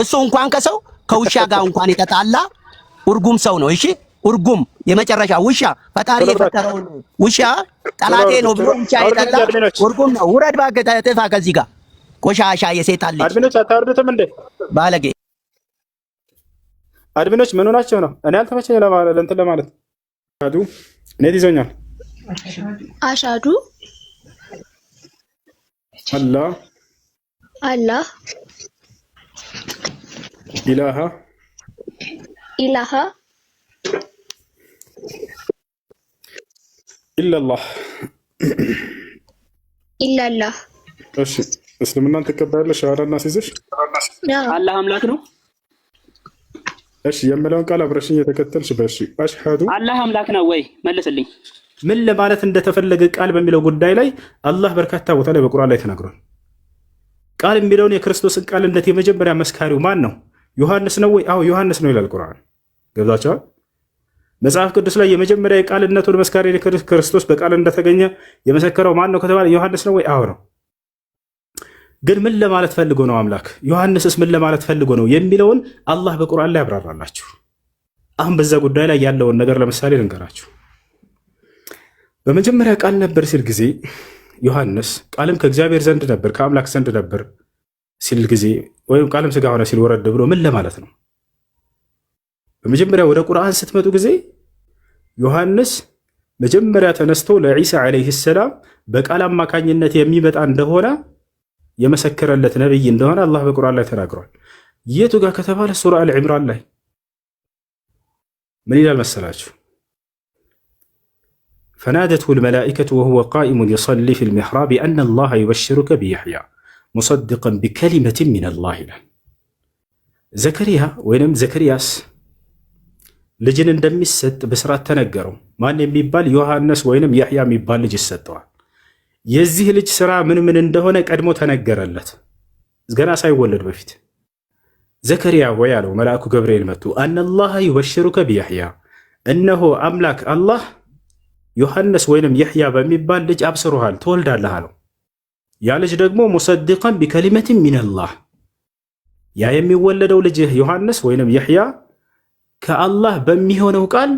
እሱ እንኳን ከሰው ከውሻ ጋር እንኳን የተጣላ እርጉም ሰው ነው። እሺ እርጉም የመጨረሻ ውሻ ፈጣሪ የፈጠረውን ውሻ ጠላቴ ነው ብሎ ውሻ የጠላ እርጉም ነው። ውረድ እባክህ ጥፋ ከዚህ ጋር ቆሻሻ የሰይጣን ልጅ። አድሚኖች አታወርዱትም እንዴ? ባለጌ አድሚኖች ምን ሆናቸው ነው? እኔ አልተመቸኝ ለማለት እንትን ለማለት አዱ እኔ ይዞኛል። አሻዱ አላህ አላህ ኢላሃ ኢላሃ ኢላላህ ኢላላህ። እሺ እስልምናን ትቀበያለሽ? ሻሃዳና ሲይዝሽ አላህ አምላክ ነው። እሺ የምለውን ቃል አብረሽኝ የተከተልሽ በእሺ አሽሃዱ አላህ አምላክ ነው ወይ መልስልኝ። ምን ለማለት እንደተፈለገ ቃል በሚለው ጉዳይ ላይ አላህ በርካታ ቦታ ላይ በቁርአን ላይ ተናግሯል። ቃል የሚለውን የክርስቶስን ቃልነት የመጀመሪያ መስካሪው ማን ነው? ዮሐንስ ነው ወይ? አዎ ዮሐንስ ነው ይላል ቁርአን። ገብታችኋል? መጽሐፍ ቅዱስ ላይ የመጀመሪያ የቃልነቱን መስካሪ ክርስቶስ በቃል እንደተገኘ የመሰከረው ማን ነው ከተባለ ዮሐንስ ነው ወይ? አዎ ነው። ግን ምን ለማለት ፈልጎ ነው አምላክ? ዮሐንስስ ምን ለማለት ፈልጎ ነው የሚለውን አላህ በቁርአን ላይ ያብራራላችሁ። አሁን በዛ ጉዳይ ላይ ያለውን ነገር ለምሳሌ ልንገራችሁ። በመጀመሪያ ቃል ነበር ሲል ጊዜ ዮሐንስ ቃልም ከእግዚአብሔር ዘንድ ነበር ከአምላክ ዘንድ ነበር ሲል ጊዜ ወይም ቃልም ስጋ ሆነ ሲል ወረድ ብሎ ምን ለማለት ነው? በመጀመሪያ ወደ ቁርአን ስትመጡ ጊዜ ዮሐንስ መጀመሪያ ተነስቶ ለዒሳ ዓለይሂ ሰላም በቃል አማካኝነት የሚመጣ እንደሆነ የመሰከረለት ነብይ እንደሆነ አላህ በቁርአን ላይ ተናግሯል። የቱ ጋር ከተባለ ሱራ አልዕምራን ላይ ምን ይላል መሰላችሁ? فنادته الملائكة وهو قائم يصلي في المحراب أن الله يبشرك بيحيى مصدقا بكلمة من الله ይላል። ዘከሪያ ወይንም ዘከሪያስ ልጅን እንደሚሰጥ በስራት ተነገረው። ማን የሚባል ዮሐንስ ወይንም ያህያ የሚባል ልጅ ይሰጠዋል። የዚህ ልጅ ስራ ምን ምን እንደሆነ ቀድሞ ተነገረለት ገና ሳይወለድ በፊት። ዘከሪያ ሆይ አለው መልአኩ ገብርኤል መጥቶ አነላህ ይበሽሩከ ቢያህያ እነሆ አምላክ አላህ ዮሐንስ ወይንም ያህያ በሚባል ልጅ አብስሮሃል ትወልዳለህ አለው። ያ ልጅ ደግሞ ሙሰድቀን ቢከሊመትን ሚነላህ ያ የሚወለደው ልጅ ዮሐንስ ወይንም ያህያ ከአላህ በሚሆነው ቃል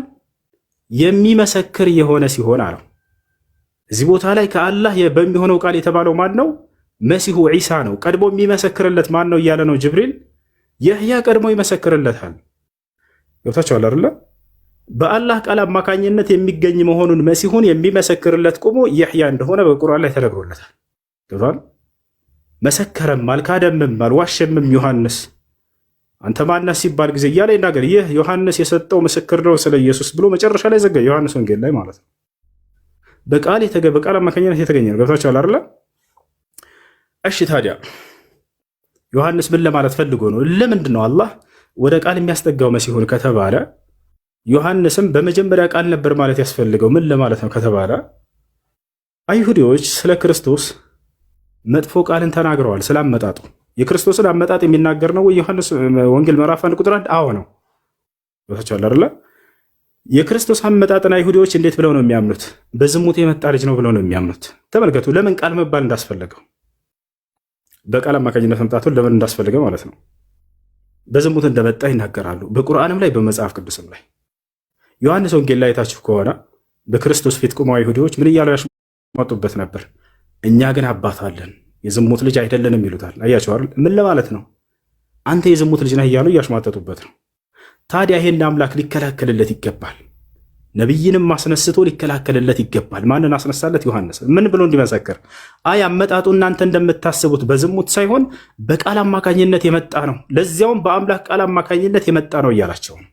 የሚመሰክር የሆነ ሲሆን አለው። እዚህ ቦታ ላይ ከአላህ በሚሆነው ቃል የተባለው ማን ነው? መሲሁ ዒሳ ነው። ቀድሞ የሚመሰክርለት ማን ነው እያለ ነው ጅብሪል። ያህያ ቀድሞ ይመሰክርለታል። ገብታችኋል አይደለ? በአላህ ቃል አማካኝነት የሚገኝ መሆኑን መሲሁን የሚመሰክርለት ቆሞ ያህያ እንደሆነ በቁርአን ላይ ተነግሮለታል። ገብቷል? መሰከረም አልካደምም አልዋሸምም ዮሐንስ አንተ ማነህ ሲባል ጊዜ እያለ ይናገር። ይህ ዮሐንስ የሰጠው ምስክር ነው ስለ ኢየሱስ ብሎ መጨረሻ ላይ ዘጋ። ዮሐንስ ወንጌል ላይ ማለት ነው። በቃል አማካኝነት የተገኘ ነው። ገብታችኋል አይደለ? እሺ ታዲያ ዮሐንስ ምን ለማለት ፈልጎ ነው? ለምንድን ነው አላህ ወደ ቃል የሚያስጠጋው መሲሁን ከተባለ ዮሐንስም በመጀመሪያ ቃል ነበር ማለት ያስፈልገው ምን ለማለት ነው ከተባለ አይሁዶች ስለ ክርስቶስ መጥፎ ቃልን ተናግረዋል። ስላመጣጡ የክርስቶስን አመጣጥ የሚናገር ነው ወይ ዮሐንስ ወንጌል ምዕራፍ 1 ቁጥር 1? አዎ ነው። ገብታችኋል አይደለ? የክርስቶስ አመጣጥን አይሁዶች እንዴት ብለው ነው የሚያምኑት? በዝሙት የመጣ ልጅ ነው ብለው ነው የሚያምኑት። ተመልከቱ ለምን ቃል መባል እንዳስፈለገው፣ በቃል አማካኝነት መምጣቱን ለምን እንዳስፈለገው ማለት ነው። በዝሙት እንደመጣ ይናገራሉ፣ በቁርአንም ላይ በመጽሐፍ ቅዱስም ላይ። ዮሐንስ ወንጌል ላይ የታችሁ ከሆነ በክርስቶስ ፊት ቆመው አይሁዶች ምን እያሉ ያሽሟጡበት ነበር? እኛ ግን አባት አለን የዝሙት ልጅ አይደለንም ይሉታል። አያችሁ አይደል? ምን ለማለት ነው? አንተ የዝሙት ልጅ ነህ እያሉ እያሽሟጠጡበት ነው። ታዲያ ይሄን አምላክ ሊከላከልለት ይገባል። ነቢይንም አስነስቶ ሊከላከልለት ይገባል። ማንን አስነሳለት? ዮሐንስ። ምን ብሎ እንዲመሰክር? አይ አመጣጡ እናንተ እንደምታስቡት በዝሙት ሳይሆን በቃል አማካኝነት የመጣ ነው፣ ለዚያውም በአምላክ ቃል አማካኝነት የመጣ ነው እያላቸው ነው።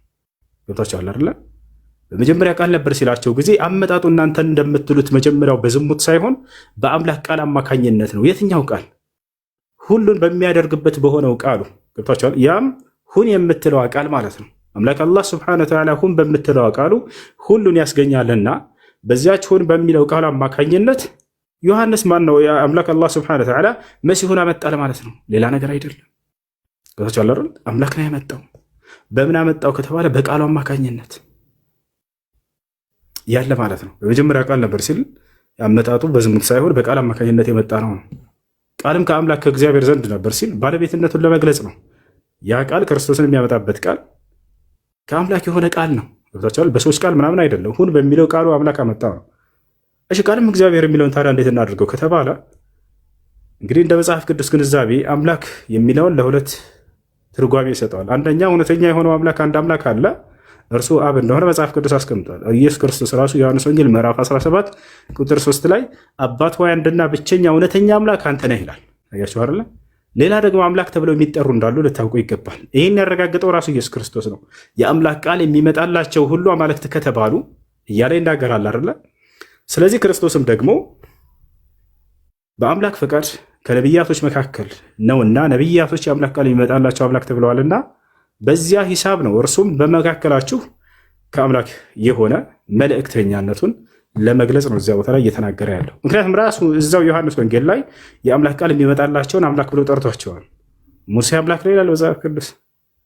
ገብታችኋል አይደለ? በመጀመሪያ ቃል ነበር ሲላቸው ጊዜ አመጣጡ እናንተ እንደምትሉት መጀመሪያው በዝሙት ሳይሆን በአምላክ ቃል አማካኝነት ነው። የትኛው ቃል? ሁሉን በሚያደርግበት በሆነው ቃሉ። ገብታችኋል? ያም ሁን የምትለዋ ቃል ማለት ነው። አምላክ አላህ ስብሐነሁ ወተዓላ ሁን በምትለዋ ቃሉ ሁሉን ያስገኛልና በዚያች ሁን በሚለው ቃል አማካኝነት ዮሐንስ ማን ነው? አምላክ አላህ ስብሐነሁ ወተዓላ መሲሁን አመጣ ማለት ነው፣ ሌላ ነገር አይደለም። ገብታችኋል አይደል? አምላክ ነው ያመጣው። በምን አመጣው ከተባለ በቃሉ አማካኝነት ያለ ማለት ነው። በመጀመሪያ ቃል ነበር ሲል አመጣጡ በዝሙት ሳይሆን በቃል አማካኝነት የመጣ ነው። ቃልም ከአምላክ ከእግዚአብሔር ዘንድ ነበር ሲል ባለቤትነቱን ለመግለጽ ነው። ያ ቃል ክርስቶስን የሚያመጣበት ቃል ከአምላክ የሆነ ቃል ነው። ገብታችኋል? በሶስት ቃል ምናምን አይደለም። ሁን በሚለው ቃሉ አምላክ አመጣው ነው። እሺ ቃልም እግዚአብሔር የሚለውን ታዲያ እንዴት እናድርገው ከተባለ እንግዲህ እንደ መጽሐፍ ቅዱስ ግንዛቤ አምላክ የሚለውን ለሁለት ትርጓሜ ይሰጠዋል። አንደኛ እውነተኛ የሆነው አምላክ አንድ አምላክ አለ፣ እርሱ አብ እንደሆነ መጽሐፍ ቅዱስ አስቀምጧል። ኢየሱስ ክርስቶስ ራሱ ዮሐንስ ወንጌል ምዕራፍ 17 ቁጥር 3 ላይ አባት ሆይ አንድና ብቸኛ እውነተኛ አምላክ አንተ ነህ ይላል። አያችሁ አይደለ? ሌላ ደግሞ አምላክ ተብለው የሚጠሩ እንዳሉ ልታውቁ ይገባል። ይህን ያረጋገጠው ራሱ ኢየሱስ ክርስቶስ ነው። የአምላክ ቃል የሚመጣላቸው ሁሉ አማልክት ከተባሉ እያለ ይናገራል አይደለ? ስለዚህ ክርስቶስም ደግሞ በአምላክ ፈቃድ ከነቢያቶች መካከል ነውና ነቢያቶች የአምላክ ቃል የሚመጣላቸው አምላክ ተብለዋልና በዚያ ሂሳብ ነው እርሱም በመካከላችሁ ከአምላክ የሆነ መልእክተኛነቱን ለመግለጽ ነው እዚያ ቦታ ላይ እየተናገረ ያለው። ምክንያቱም ራሱ እዛው ዮሐንስ ወንጌል ላይ የአምላክ ቃል የሚመጣላቸውን አምላክ ብሎ ጠርቷቸዋል። ሙሴ አምላክ ነው ይላል መጽሐፍ ቅዱስ።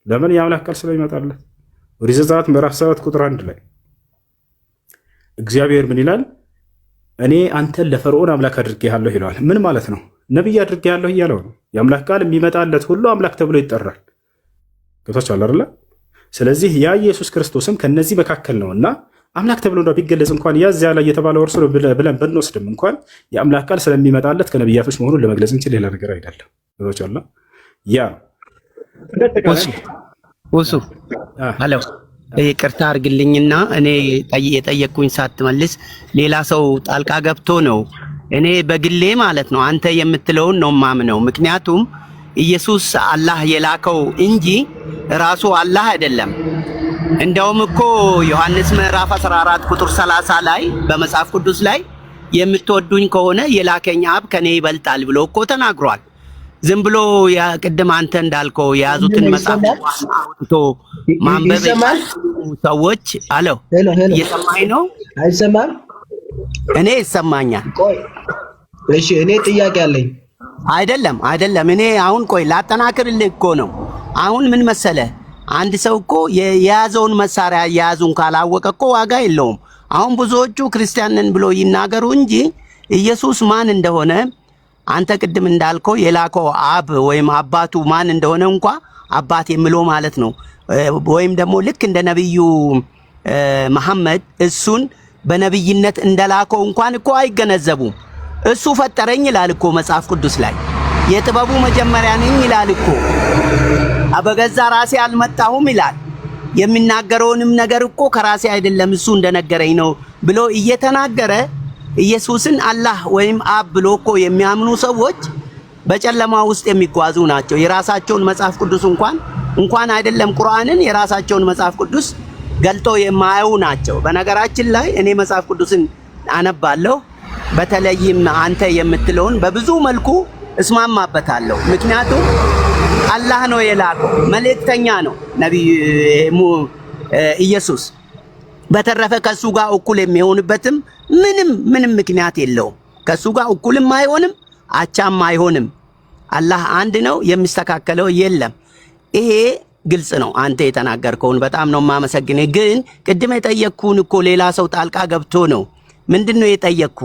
ለምን? የአምላክ ቃል ስለሚመጣለት። ኦሪት ዘጸአት ምዕራፍ 7 ቁጥር 1 ላይ እግዚአብሔር ምን ይላል? እኔ አንተን ለፈርዖን አምላክ አድርጌሃለሁ ይለዋል። ምን ማለት ነው? ነቢይ አድርጌሃለሁ እያለው ነው። የአምላክ ቃል የሚመጣለት ሁሉ አምላክ ተብሎ ይጠራል። ገብታችኋል አይደለ? ስለዚህ ያ ኢየሱስ ክርስቶስም ከነዚህ መካከል ነውና አምላክ ተብሎ ነው ቢገለጽ እንኳን ያዚያ ላይ የተባለው እርሱ ነው ብለን ብንወስድም እንኳን የአምላክ ቃል ስለሚመጣለት ከነቢያቶች መሆኑን ለመግለጽ እንችል ሌላ ነገር አይደለም። ገብታችኋል? ያ ወሱ አለው ይቅርታ አድርግልኝና እኔ የጠየቅኩኝ ሳትመልስ ሌላ ሰው ጣልቃ ገብቶ ነው። እኔ በግሌ ማለት ነው አንተ የምትለውን ነው ማምነው። ምክንያቱም ኢየሱስ አላህ የላከው እንጂ ራሱ አላህ አይደለም። እንደውም እኮ ዮሐንስ ምዕራፍ 14 ቁጥር 30 ላይ በመጽሐፍ ቅዱስ ላይ የምትወዱኝ ከሆነ የላከኝ አብ ከኔ ይበልጣል ብሎ እኮ ተናግሯል። ዝም ብሎ ቅድም አንተ እንዳልከው የያዙትን መጽሐፍ አውጥቶ ማንበብ ሰዎች አለው። እየሰማኝ ነው? አይሰማም? እኔ ይሰማኛል። ቆይ እሺ፣ እኔ ጥያቄ አለኝ። አይደለም እኔ አሁን ቆይ ላጠናክርልህ እኮ ነው። አሁን ምን መሰለህ፣ አንድ ሰው እኮ የያዘውን መሳሪያ የያዙን ካላወቀ እኮ ዋጋ የለውም። አሁን ብዙዎቹ ክርስቲያን ነን ብሎ ይናገሩ እንጂ ኢየሱስ ማን እንደሆነ አንተ ቅድም እንዳልከው የላከው አብ ወይም አባቱ ማን እንደሆነ እንኳ አባት የሚለው ማለት ነው። ወይም ደግሞ ልክ እንደ ነብዩ መሐመድ እሱን በነብይነት እንደላከው እንኳን እኮ አይገነዘቡም። እሱ ፈጠረኝ ይላል እኮ መጽሐፍ ቅዱስ ላይ። የጥበቡ መጀመሪያ ነኝ ይላል እኮ። በገዛ ራሴ አልመጣሁም ይላል። የሚናገረውንም ነገር እኮ ከራሴ አይደለም እሱ እንደነገረኝ ነው ብሎ እየተናገረ ኢየሱስን አላህ ወይም አብ ብሎ እኮ የሚያምኑ ሰዎች በጨለማ ውስጥ የሚጓዙ ናቸው። የራሳቸውን መጽሐፍ ቅዱስ እንኳን አይደለም ቁርአንን የራሳቸውን መጽሐፍ ቅዱስ ገልጦ የማያዩ ናቸው። በነገራችን ላይ እኔ መጽሐፍ ቅዱስን አነባለሁ። በተለይም አንተ የምትለውን በብዙ መልኩ እስማማበታለሁ። ምክንያቱም አላህ ነው የላከው፣ መልእክተኛ ነው ነብዩ ኢየሱስ። በተረፈ ከሱ ጋር እኩል የሚሆንበትም ምንም ምክንያት የለውም። ከሱ ጋር እኩልም አይሆንም፣ አቻም አይሆንም። አላህ አንድ ነው፣ የሚስተካከለው የለም። ይሄ ግልጽ ነው። አንተ የተናገርከውን በጣም ነው የማመሰግነው። ግን ቅድም የጠየቅኩን እኮ ሌላ ሰው ጣልቃ ገብቶ ነው። ምንድነው የጠየቅኩ?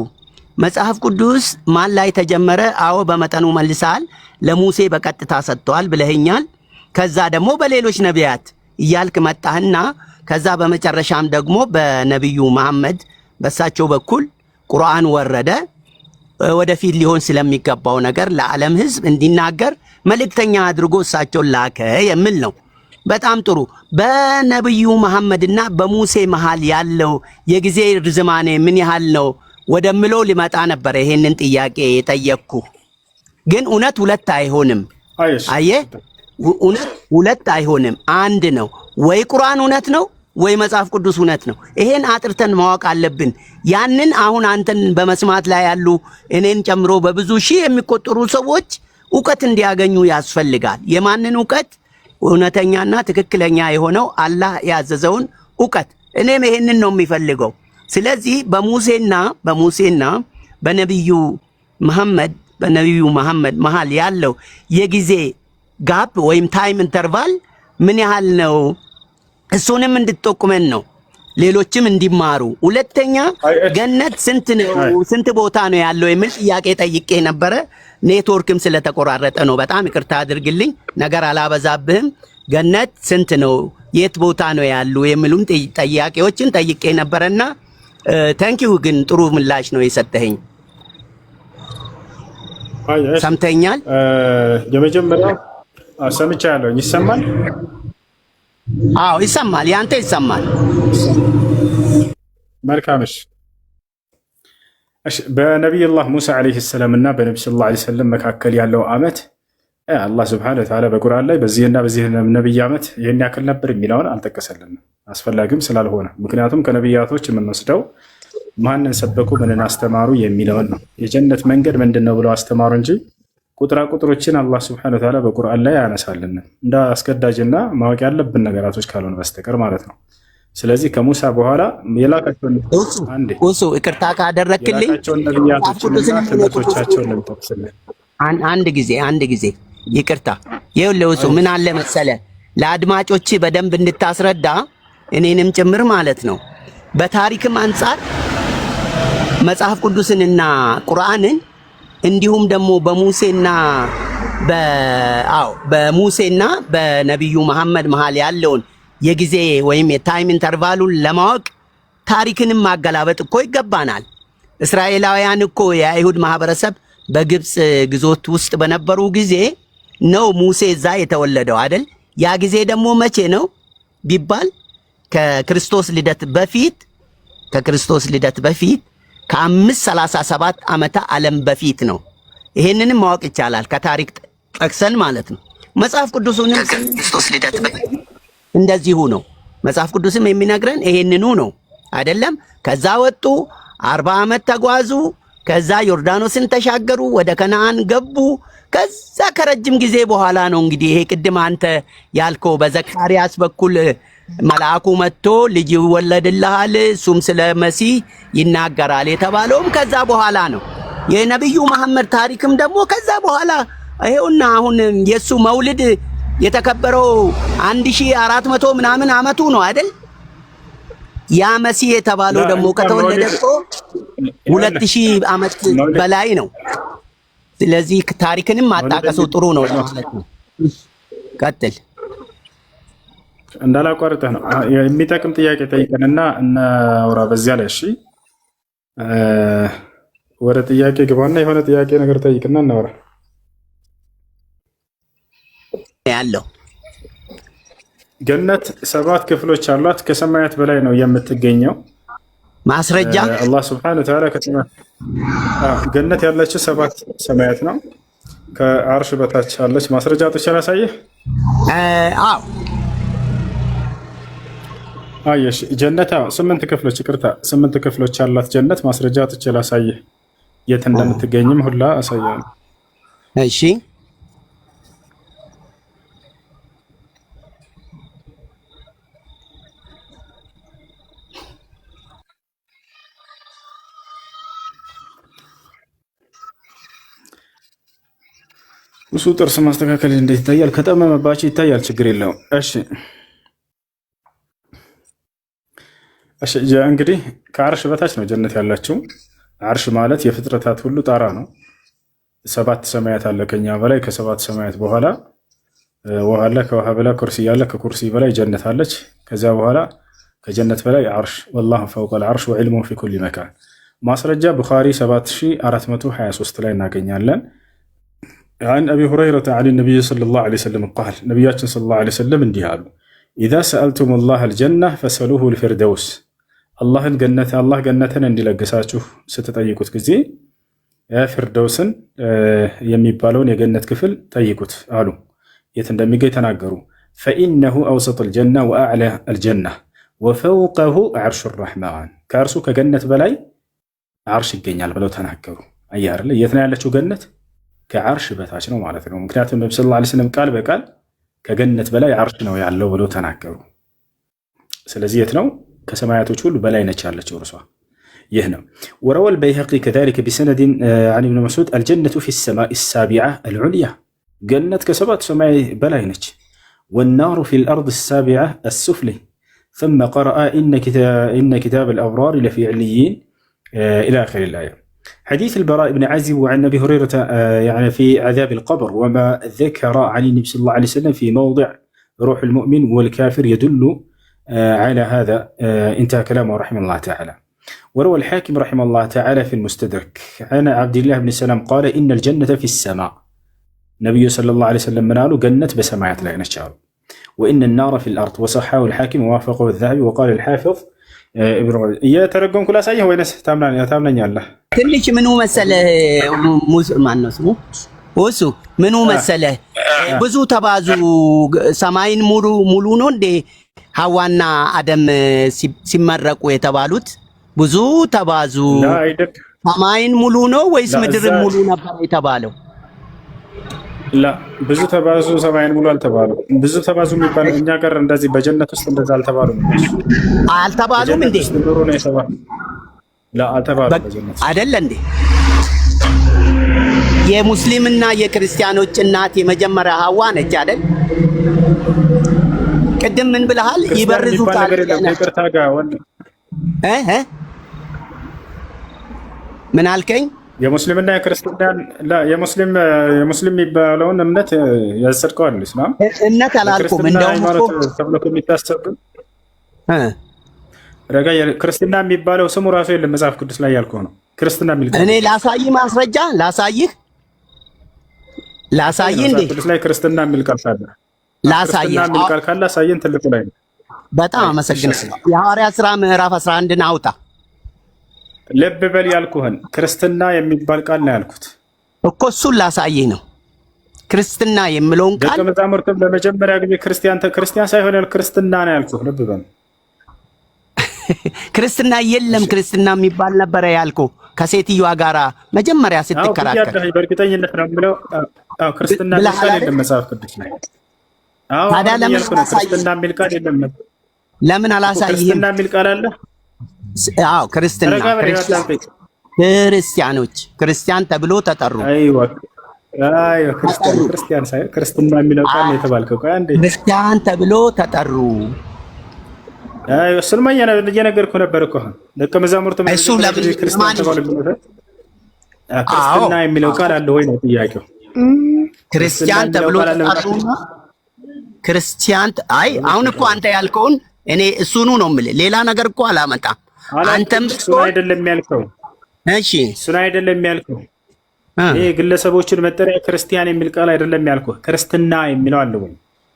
መጽሐፍ ቅዱስ ማን ላይ ተጀመረ? አዎ በመጠኑ መልሰሃል። ለሙሴ በቀጥታ ሰጥቷል ብለኸኛል። ከዛ ደግሞ በሌሎች ነቢያት እያልክ መጣህና ከዛ በመጨረሻም ደግሞ በነብዩ መሐመድ በሳቸው በኩል ቁርአን ወረደ። ወደፊት ሊሆን ስለሚገባው ነገር ለዓለም ሕዝብ እንዲናገር መልእክተኛ አድርጎ እሳቸውን ላከ የሚል ነው። በጣም ጥሩ። በነብዩ መሐመድና በሙሴ መሃል ያለው የጊዜ ርዝማኔ ምን ያህል ነው ወደምለው ሊመጣ ነበር ይሄንን ጥያቄ የጠየቅኩ። ግን እውነት ሁለት አይሆንም። አየህ፣ እውነት ሁለት አይሆንም፣ አንድ ነው። ወይ ቁርአን እውነት ነው ወይ መጽሐፍ ቅዱስ እውነት ነው። ይሄን አጥርተን ማወቅ አለብን። ያንን አሁን አንተን በመስማት ላይ ያሉ እኔን ጨምሮ በብዙ ሺህ የሚቆጠሩ ሰዎች ዕውቀት እንዲያገኙ ያስፈልጋል። የማንን ዕውቀት? እውነተኛና ትክክለኛ የሆነው አላህ ያዘዘውን ዕውቀት። እኔም ይሄንን ነው የሚፈልገው። ስለዚህ በሙሴና በነብዩ መሐመድ መሃል ያለው የጊዜ ጋፕ ወይም ታይም ኢንተርቫል ምን ያህል ነው? እሱንም እንድትጠቁመን ነው፣ ሌሎችም እንዲማሩ። ሁለተኛ ገነት ስንት ቦታ ነው ያለው የሚል ጥያቄ ጠይቄ ነበረ። ኔትወርክም ስለተቆራረጠ ነው። በጣም ይቅርታ አድርግልኝ። ነገር አላበዛብህም። ገነት ስንት ነው? የት ቦታ ነው ያሉ? የሚሉን ጥያቄዎችን ጠይቄ ነበርና ታንኪዩ። ግን ጥሩ ምላሽ ነው የሰጠኸኝ። ሰምተኛል? የመጀመሪያው ሰምቻለሁ። ይሰማል? አዎ ይሰማል። ያንተ ይሰማል? መልካምሽ። እሺ በነቢዩላህ ሙሳ አለይሂ ሰላም እና በነብዩ ሰለላሁ ዐለይሂ ወሰለም መካከል ያለው ዓመት አላህ ሱብሓነሁ ወተዓላ በቁርአን ላይ በዚህና በዚህ ነብይ ዓመት ይሄን ያክል ነበር የሚለውን አልጠቀሰልንም፣ አስፈላጊም ስላልሆነ። ምክንያቱም ከነቢያቶች የምንወስደው ማንን ሰበኩ ምንን አስተማሩ የሚለውን ነው። የጀነት መንገድ ምንድን ነው ብለው አስተማሩ እንጂ ቁጥሮችን አላህ ሱብሓነሁ ወተዓላ በቁርአን ላይ ያነሳልን እንደ አስገዳጅና ማወቅ ያለብን ነገራቶች ካልሆነ በስተቀር ማለት ነው። ስለዚህ ከሙሳ በኋላ የላካቸውን ይቅርታ ካደረክልኝ አንድ ጊዜ ይቅርታ። ይኸውልህ ምን አለ መሰለ ለአድማጮች በደንብ እንድታስረዳ እኔንም ጭምር ማለት ነው። በታሪክም አንጻር መጽሐፍ ቅዱስንና ቁርአንን እንዲሁም ደግሞ በሙሴና በነቢዩ መሐመድ መሃል ያለውን የጊዜ ወይም የታይም ኢንተርቫሉን ለማወቅ ታሪክንም ማገላበጥ እኮ ይገባናል። እስራኤላውያን እኮ የአይሁድ ማህበረሰብ በግብፅ ግዞት ውስጥ በነበሩ ጊዜ ነው ሙሴ እዛ የተወለደው አይደል? ያ ጊዜ ደግሞ መቼ ነው ቢባል ከክርስቶስ ልደት በፊት ከ537 ዓመተ ዓለም በፊት ነው። ይሄንንም ማወቅ ይቻላል ከታሪክ ጠቅሰን ማለት ነው። መጽሐፍ ቅዱስንም ክርስቶስ ልደት እንደዚሁ ነው። መጽሐፍ ቅዱስም የሚነግረን ይሄንኑ ነው አይደለም? ከዛ ወጡ 40 ዓመት ተጓዙ። ከዛ ዮርዳኖስን ተሻገሩ፣ ወደ ከነዓን ገቡ። ከዛ ከረጅም ጊዜ በኋላ ነው እንግዲህ ይሄ ቅድም አንተ ያልከው በዘካርያስ በኩል መልአኩ መጥቶ ልጅ ይወለድልሃል እሱም ስለ መሲህ ይናገራል የተባለውም ከዛ በኋላ ነው። የነብዩ መሐመድ ታሪክም ደግሞ ከዛ በኋላ ይሄውና አሁን የሱ መውልድ የተከበረው 1400 ምናምን ዓመቱ ነው አይደል? ያ መሲህ የተባለው ደግሞ ከተወለደ እኮ 2000 ዓመት በላይ ነው። ስለዚህ ታሪክንም ማጣቀሱ ጥሩ ነው ማለት ነው። ቀጥል። እንዳላቋርጠህ ነው የሚጠቅም ጥያቄ ጠይቀንና እናውራ በዚያ ላይ። እሺ ወደ ጥያቄ ግባና የሆነ ጥያቄ ነገር ጠይቅና እናውራ። ያለው ገነት 7 ክፍሎች አሏት። ከሰማያት በላይ ነው የምትገኘው። ማስረጃ አላህ Subhanahu Wa Ta'ala ገነት ያለችው 7 ሰማያት ነው። ከአርሽ በታች አለች። ማስረጃ ጥቼ ላሳየህ። አዎ አየሽ ጀነት 8 ክፍሎች 8 ክፍሎች ያላት ጀነት ማስረጃ ጥቼ ላሳየህ። የት እንደምትገኝም ሁላ አሳያለሁ። እሺ እሱ ጥርስ ማስተካከል እንዴት ይታያል? ከጠመመባቸው ይታያል፣ ችግር የለውም። እሺ እንግዲህ ከአርሽ በታች ነው ጀነት ያላችሁ። አርሽ ማለት የፍጥረታት ሁሉ ጣራ ነው። 7 ሰማያት አለ ከኛ በላይ፣ ከ7 ሰማያት በኋላ ውሃ አለ፣ ከውሃ በላይ ኩርሲ አለ፣ ከኩርሲ በላይ ጀነት አለች። ከዚያ በኋላ ከጀነት በላይ አርሽ ወላሁ ፈውቀል አርሽ ወዕልሙ ፊ ኩሊ መካን። ማስረጃ ቡኻሪ 7423 ላይ እናገኛለን። عن أبي هريرة عن النبي صلى الله عليه وسلم قال نبياتنا صلى الله عليه وسلم انديالو إذا سألتم الله الجنة فسألوه الفردوس الله الجنة الله جنة اندي لقساتشو ستتأيكوت كزي يا فردوسن يميبالون يا جنة كفل تأيكوت قالوا يتندمجي تناقروا فإنه أوسط الجنة وأعلى الجنة وفوقه عرش الرحمن كارسو كجنة بلاي عرش الجنيال بلو تناقروا أيار لي يتناقلتشو جنة ከዓርሽ በታች ነው ማለት ነው። ምክንያቱም ነብዩ ሰለላሁ ዐለይሂ ወሰለም ቃል በቃል ከገነት በላይ ዓርሽ ነው ያለው ብለው ተናገሩ። ስለዚህ የት ነው? ከሰማያቶች ሁሉ በላይ ነች ያለችው እርሷ። ይህ ነው ወረወል በይሀቂ كذلك بسند عن ابن مسعود الجنة في السماء السابعة العليا ገነት ከሰባት ሰማይ በላይ ነች። والنار في الأرض السابعة السفلى ثم قرأ إن كتاب الأبرار لفي عليين إلى آخر الآية حديث البراء بن عازب وعن أبي هريرة يعني في عذاب القبر وما ذكر عن النبي صلى الله عليه وسلم في موضع روح المؤمن والكافر يدل على هذا. انتهى كلامه رحمه الله تعالى. وروى الحاكم رحمه الله تعالى في المستدرك عن عبد الله بن سلام قال إن الجنة في السماء. النبي صلى الله عليه وسلم منالو جنة بسماعات لا ينشار. وإن النار في الأرض وصححه الحاكم ووافقه الذهبي وقال الحافظ يا ترجم كل سايه وينس تامنا الله ትንሽ ምኑ መሰለህ ማን ነው ስሙ ወሱ ምኑ መሰለህ ብዙ ተባዙ ሰማይን ሙሉ ነው እንዴ ሐዋና አደም ሲመረቁ የተባሉት ብዙ ተባዙ ሰማይን ሙሉ ነው ወይስ ምድርን ሙሉ ነበር የተባለው? لا ብዙ ተባዙ ሰማይን ሙሉ አልተባሉ። ብዙ ተባዙ የሚባለው እኛ ጋር እንደዚህ በጀነት ውስጥ እንደዛ አልተባሉም እንዴ? لا አልተባሉ በጀነት አይደል እንዴ? የሙስሊምና የክርስቲያኖች እናት የመጀመሪያ ሐዋ ነች አይደል? ቅድም ምን ብለሃል? ይበርዙታል ይቅርታ ጋር ወንድ ምን አልከኝ? የሙስሊምና የክርስቲያን ላ የሙስሊም የሚባለውን እምነት ያጸድቀዋል እስላም እምነት አላልኩም። እንደውም ተብሎ ከሚታሰብ ረጋ ክርስትና የሚባለው ስሙ ራሱ የለም መጽሐፍ ቅዱስ ላይ ያልከው ነው። ክርስትና የሚል እኔ ላሳይህ ማስረጃ ላሳይህ እንዴ ቅዱስ ላይ ክርስትና የሚል ቃል አለ። ላሳይህ የሚል ቃል ካለ አሳየን። ትልቁ ላይ ነው። በጣም አመሰግናለሁ። የሐዋርያት ሥራ ምዕራፍ 11ን አውጣ። ልብ በል ያልኩህን ክርስትና የሚባል ቃል ነው ያልኩት እኮ እሱን ላሳይህ ነው። ክርስትና የሚለውን ቃል ደቀ መዛሙርቱም ለመጀመሪያ ጊዜ ክርስቲያን ሳይሆን ክርስትና ነው ያልኩህ። ልብ በል ክርስትና የለም ክርስትና የሚባል ነበረ ያልኩህ ከሴትዮዋ ጋራ መጀመሪያ ስትከራከር። በእርግጠኝነት ነው የምለው ክርስትና የሚል ቃል የለም መጽሐፍ ቅዱስ ላይ። አዎ ክርስትና የሚል ቃል የለም። ለምን አላሳይህም? ክርስትና የሚል ቃል አለ። አዎ ክርስቲያን ተብሎ ተጠሩ። አይዋ ክርስቲያን ሳይሆን ክርስትና የሚለው ቃል ነው የተባልከው። ክርስቲያን ተብሎ ተጠሩ። እሱንማ እየነገርኩህ ነበር እኮ ደቀ መዛሙርቱ ክርስቲያን ተባሉ። ክርስትና የሚለው ቃል አለ ወይ ነው ጥያቄው። ክርስቲያን ተብሎ ተጠሩና ክርስቲያን አሁን እኮ አንተ ያልከውን እኔ እሱኑ ነው የምልህ። ሌላ ነገር እኮ አላመጣም። አንተም እሱን አይደለም ያልከው። እሺ እሱን አይደለም ያልከው። ይሄ ግለሰቦችን መጠሪያ ክርስቲያን የሚል ቃል አይደለም ያልከው። ክርስትና የሚለው አለ ወይ?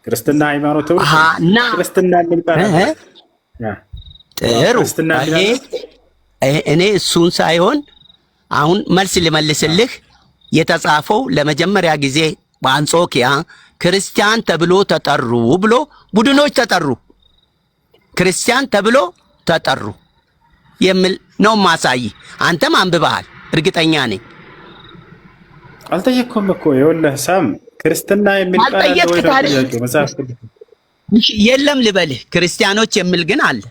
ክርስትና ሃይማኖት ነው። ክርስትና የሚል ቃል ጥሩ። እኔ እሱን ሳይሆን አሁን መልስ ልመልስልህ። የተጻፈው ለመጀመሪያ ጊዜ በአንጾኪያ ክርስቲያን ተብሎ ተጠሩ ብሎ ቡድኖች ተጠሩ። ክርስቲያን ተብሎ ተጠሩ የሚል ነው ማሳይ። አንተም አንብበሃል እርግጠኛ ነኝ። አልጠየቅኩም እኮ ይኸውልህ ሳም ክርስትና የሚል ቃል አለ ወይ ነው ጥያቄው። መጽሐፍ ቅዱስ የለም ልበልህ። ክርስቲያኖች የሚል ግን አለ።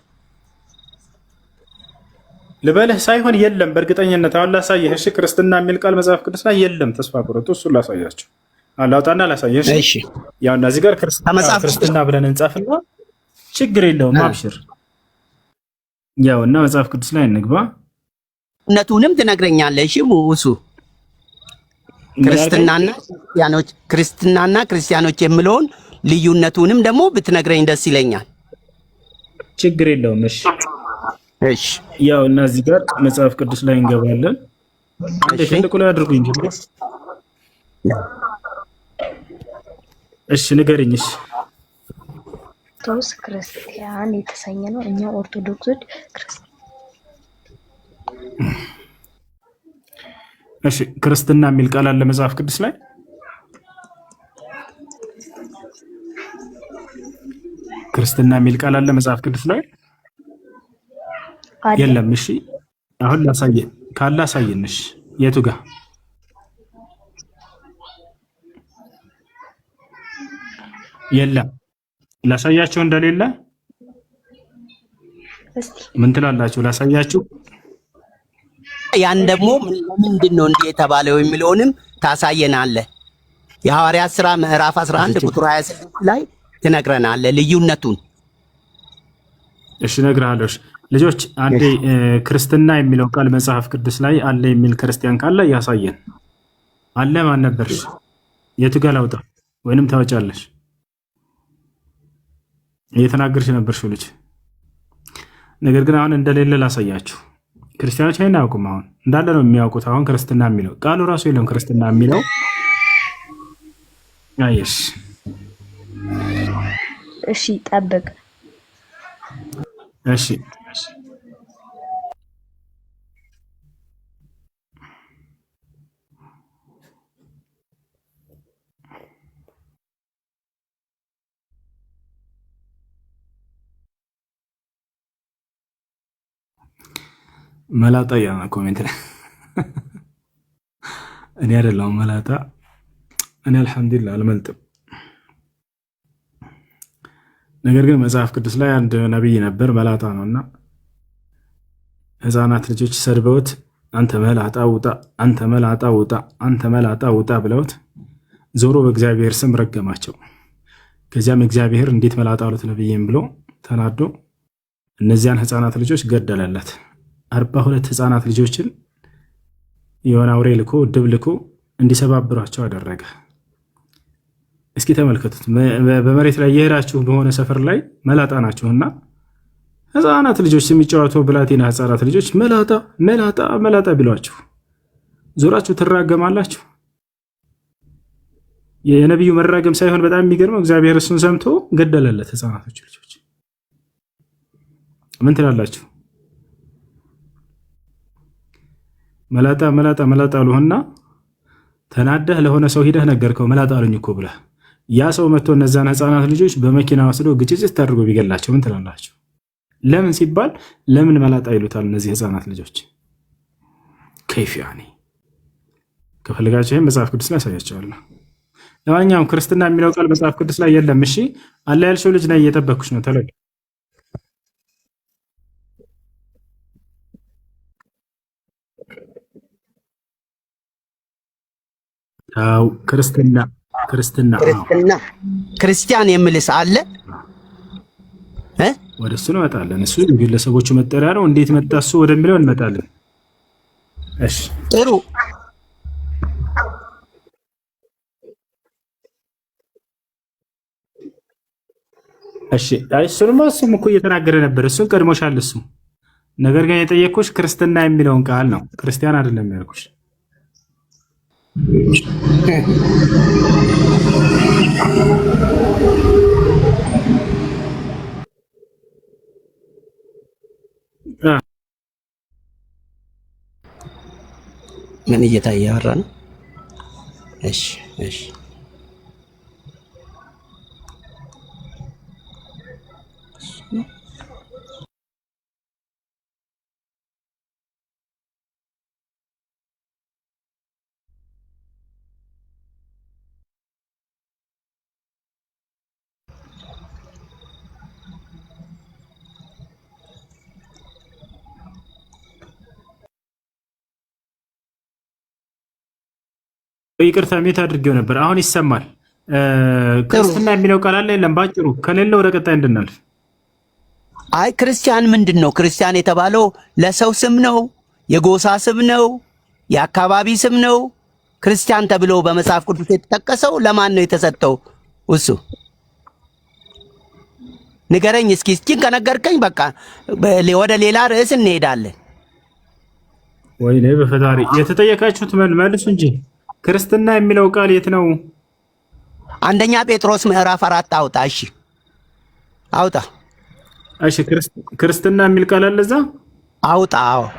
ልበልህ ሳይሆን የለም በእርግጠኝነት አሁን ላሳየህ። እሺ ክርስትና የሚል ቃል መጽሐፍ ቅዱስ ላይ የለም። ተስፋ ቁረጡ። እሱን ላሳያቸው። አላውጣና ላሳየህ። እሺ ያው እዚህ ጋር ክርስትና ብለን እንጻፍና ችግር የለውም አብሽር። ያውና መጽሐፍ ቅዱስ ላይ እንግባ። እነቱንም ትነግረኛለህ። እሺ ሙሱ ክርስትናና ክርስቲያኖች የሚለውን ልዩነቱንም ደግሞ ብትነግረኝ ደስ ይለኛል። ችግር የለውም። እሺ እሺ ያውና እዚህ ጋር መጽሐፍ ቅዱስ ላይ እንገባለን። አንዴ ትልቁ ላይ አድርጉኝ። እሺ ንገረኝ። እሺ ኦርቶዶክስ ክርስቲያን የተሰኘ ነው። እኛ ኦርቶዶክሶች እሺ ክርስትና የሚል ቃል አለ መጽሐፍ ቅዱስ ላይ? ክርስትና የሚል ቃል አለ መጽሐፍ ቅዱስ ላይ? የለም። እሺ አሁን ላሳየህ ካለ አሳየን። እሺ የቱ ጋር? የለም። ላሳያችሁ እንደሌለ ምን ትላላችሁ? ላሳያችሁ። ያን ደግሞ ምንድን ነው እንዲህ የተባለው የሚለውንም ታሳየናለህ። የሐዋርያት ሥራ ምዕራፍ 11 ቁጥር 26 ላይ ትነግረናለህ ልዩነቱን። እሺ እነግርሃለሁ። ልጆች አንዴ ክርስትና የሚለው ቃል መጽሐፍ ቅዱስ ላይ አለ የሚል ክርስቲያን ካለ ያሳየን። አለ ማን ነበርሽ? የቱ ጋር ላውጣ? ወይንም ታወጫለሽ? እየተናገርሽ ነበርሽ ልጅ። ነገር ግን አሁን እንደሌለ ላሳያችሁ። ክርስቲያኖች አይን አያውቁም። አሁን እንዳለ ነው የሚያውቁት። አሁን ክርስትና የሚለው ቃሉ ራሱ የለም። ክርስትና የሚለው አይሽ እሺ፣ ጠብቅ። እሺ መላጣ ያና ኮሜንት ላይ እኔ አይደለሁም መላጣ። እኔ አልሐምዱሊላህ አልመልጥም። ነገር ግን መጽሐፍ ቅዱስ ላይ አንድ ነብይ ነበር መላጣ ነውና ህፃናት ልጆች ሰድበውት አንተ መላጣ ውጣ፣ አንተ መላጣ ውጣ፣ አንተ መላጣ ውጣ ብለውት ዞሮ በእግዚአብሔር ስም ረገማቸው። ከዚያም እግዚአብሔር እንዴት መላጣ አሉት ነብይም ብሎ ተናዶ እነዚያን ህፃናት ልጆች ገደለለት። 42 ህፃናት ልጆችን የሆነ አውሬ ልኮ ድብ ልኮ እንዲሰባብሯቸው አደረገ። እስኪ ተመልከቱት። በመሬት ላይ የሄዳችሁ በሆነ ሰፈር ላይ መላጣ ናችሁና ህፃናት ልጆች የሚጫወቱ ብላቴና ህፃናት ልጆች መላጣ መላጣ መላጣ ቢሏችሁ ዞራችሁ ትራገማላችሁ። የነቢዩ መራገም ሳይሆን በጣም የሚገርመው እግዚአብሔር እሱን ሰምቶ ገደለለት ህፃናቶች ልጆች። ምን ትላላችሁ? መላጣ መላጣ መላጣ አሉህና ተናደህ ለሆነ ሰው ሂደህ ነገርከው መላጣ አሉኝ እኮ ብለህ ያ ሰው መጥቶ እነዛን ህፃናት ልጆች በመኪና ወስዶ ግጭት አድርጎ ቢገላቸው ምን ትላላችሁ? ለምን ሲባል ለምን መላጣ ይሉታል እነዚህ ህፃናት ልጆች? ከይፍ ያኔ ከፈልጋችሁ ይሄን መጽሐፍ ቅዱስ ላይ ያሳያቸዋለሁ። ለማንኛውም ክርስትና የሚለው ቃል መጽሐፍ ቅዱስ ላይ የለም። እሺ አለ ያልሽው ልጅ ላይ እየጠበኩሽ ነው። ተለቅ አው ክርስትና ክርስቲያን የሚልስ አለ ወደ እሱ እንመጣለን። እሱ ግለሰቦቹ መጠሪያ ነው። እንዴት መጣ እሱ ወደሚለው እንመጣለን። እሺ ጥሩ። እሺ እሱም እኮ እየተናገረ ነበር። እሱን ቀድሞሻል እሱ። ነገር ግን የጠየቅኩሽ ክርስትና የሚለውን ቃል ነው። ክርስቲያን አይደለም ያልኩሽ። ምን እየታያወራ ነው? እሺ እሺ ይቅርታ ሜት አድርጌው ነበር። አሁን ይሰማል። ክርስትና የሚለው ቃል አለ የለም? ባጭሩ ከሌለ ወደ ቀጣይ እንድናልፍ። አይ ክርስቲያን ምንድን ነው? ክርስቲያን የተባለው ለሰው ስም ነው? የጎሳ ስም ነው? የአካባቢ ስም ነው? ክርስቲያን ተብሎ በመጽሐፍ ቅዱስ የተጠቀሰው ለማን ነው የተሰጠው? እሱ ንገረኝ እስኪ። እስኪ ከነገርከኝ በቃ ወደ ሌላ ርዕስ እንሄዳለን። ወይኔ በፈጣሪ የተጠየቃችሁት መልሱ እንጂ ክርስትና የሚለው ቃል የት ነው? አንደኛ ጴጥሮስ ምዕራፍ 4 አውጣ። እሺ አውጣ። እሺ ክርስትና የሚል ቃል አለ እዛ? አውጣ።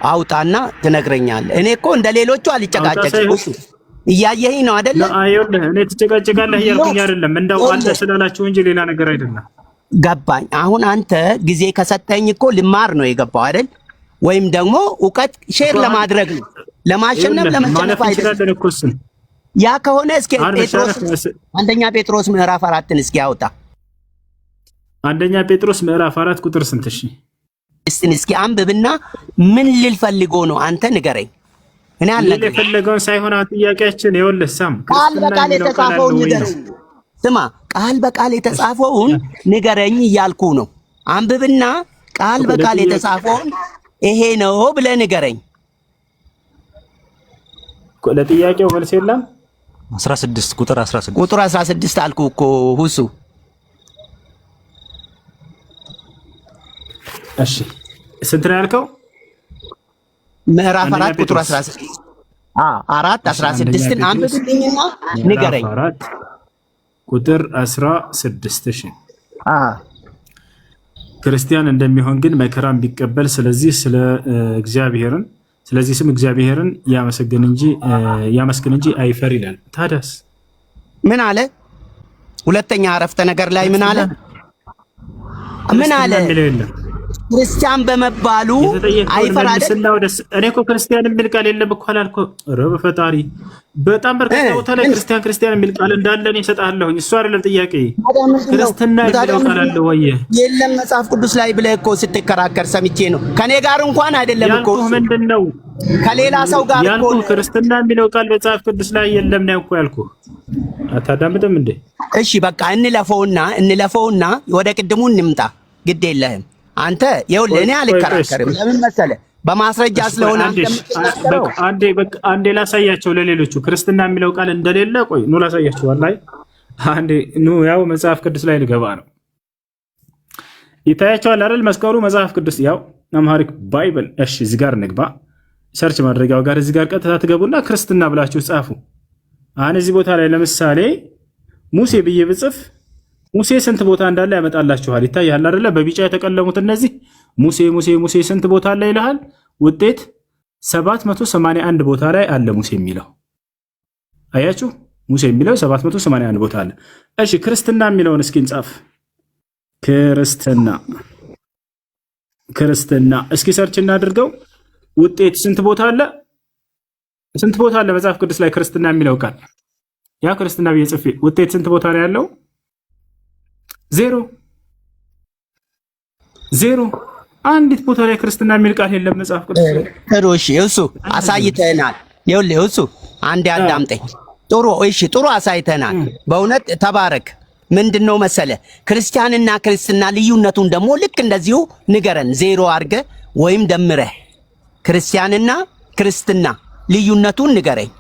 አውጣና ትነግረኛለህ። እኔ እኮ እንደ ሌሎቹ አልጨቃጨቅም። እሱ እያየኸኝ ነው አይደለ? አይደለም እኔ ትጨቃጨቃለህ እያልኩኝ አይደለም። እንደው አለ ስላላችሁ እንጂ ሌላ ነገር አይደለም። ገባኝ። አሁን አንተ ጊዜ ከሰጠኝ እኮ ልማር ነው የገባው አይደል? ወይም ደግሞ እውቀት ሼር ለማድረግ ነው፣ ለማሸነፍ ለመሸነፍ አይደለም። ያ ከሆነ እስኪ ጴጥሮስ አንደኛ ጴጥሮስ ምዕራፍ 4ን እስኪ አውጣ። አንደኛ ጴጥሮስ ምዕራፍ 4 ቁጥር ስንት? እሺ እስኪ አንብብና ምን ልል ፈልጎ ነው አንተ ንገረኝ። እኔ አልነገርኩህ የፈለገውን ሳይሆን ጥያቄያችን ይኸውልህ፣ ሳም ቃል በቃል የተጻፈውን ንገረኝ። ስማ ቃል በቃል የተጻፈውን ንገረኝ እያልኩ ነው። አንብብና ቃል በቃል የተጻፈውን ይሄ ነው ብለህ ንገረኝ። ለጥያቄው መልስ የለም። 16 ቁጥር 16 ቁጥር 16 አልኩህ እኮ ሁሱ። እሺ ስንት ነው ያልከው? ምዕራፍ 4 ቁጥር 16 4 16ን አንብብልኝና ንገረኝ። 4 ቁጥር 16 እሺ። ክርስቲያን እንደሚሆን ግን መከራን ቢቀበል ስለዚህ ስም እግዚአብሔርን ያመስግን እንጂ አይፈር ይላል። ታዲያስ ምን አለ? ሁለተኛ አረፍተ ነገር ላይ ምን አለ? ክርስቲያን በመባሉ አይፈር አይደል? እኔ እኮ ክርስቲያን የሚል ቃል የለም እኮ አላልኩም። ኧረ በፈጣሪ በጣም በርካታ ቦታ ላይ ክርስቲያን የሚል ቃል እንዳለ እኔ እሰጥሃለሁኝ። እሱ አይደለም ጥያቄ። ክርስትና የሚለው ቃል አለ ወይ? የለም መጽሐፍ ቅዱስ ላይ ብለህ እኮ ስትከራከር ሰምቼ ነው። ከኔ ጋር እንኳን አይደለም እኮ ምንድን ነው ከሌላ ሰው ጋር እኮ ክርስትና የሚለው ቃል መጽሐፍ ቅዱስ ላይ የለም ነው እኮ ያልኩህ። አታዳምጥም እንዴ? እሺ በቃ እንለፈውና ወደ ቅድሙ እንምጣ። ግድ የለህም አንተ። ይኸውልህ እኔ አልከራከርም። ለምን መሰለህ? በማስረጃ ስለሆነ አንዴ ላሳያቸው ለሌሎቹ ክርስትና የሚለው ቃል እንደሌለ። ቆይ ኑ ላሳያቸው። ወላሂ አንዴ ኑ። ያው መጽሐፍ ቅዱስ ላይ ልገባ ነው። ይታያቸዋል አይደል? መስቀሉ መጽሐፍ ቅዱስ ያው አምሃሪክ ባይብል። እሺ እዚህ ጋር እንግባ። ሰርች ማድረጊያው ጋር እዚህ ጋር ቀጥታ ትገቡና ክርስትና ብላችሁ ጻፉ። አሁን እዚህ ቦታ ላይ ለምሳሌ ሙሴ ብዬ ብጽፍ ሙሴ ስንት ቦታ እንዳለ ያመጣላችኋል። ይታያል አይደለ? በቢጫ የተቀለሙት እነዚህ ሙሴ ስንት ቦታ አለ ይልሃል። ውጤት 781 ቦታ ላይ አለ ሙሴ የሚለው። አያችሁ? ሙሴ የሚለው 781 ቦታ አለ። እሺ ክርስትና የሚለውን እስኪ እንጻፍ። ክርስትና እስኪ ሰርች እናድርገው። ውጤት ስንት ቦታ አለ? መጽሐፍ ቅዱስ ላይ ክርስትና የሚለው ቃል? ያ ክርስትና ብዬ ጽፌ ውጤት ስንት ቦታ ነው ያለው? ዜሮ። አንዲት ቦታ ላይ ክርስትና የሚል ቃል የለም መጽሐፍ ቅዱስ ላይ። እሺ እሱ አሳይተናል። ይኸውልህ እሱ አንዴ አዳምጠኝ። ጥሩ አሳይተናል። በእውነት ተባረክ። ምንድነው መሰለ ክርስቲያንና ክርስትና ልዩነቱን ደግሞ ልክ እንደዚሁ ንገረን። ዜሮ አድርገህ ወይም ደምረህ ክርስቲያንና ክርስትና ልዩነቱን ንገረኝ።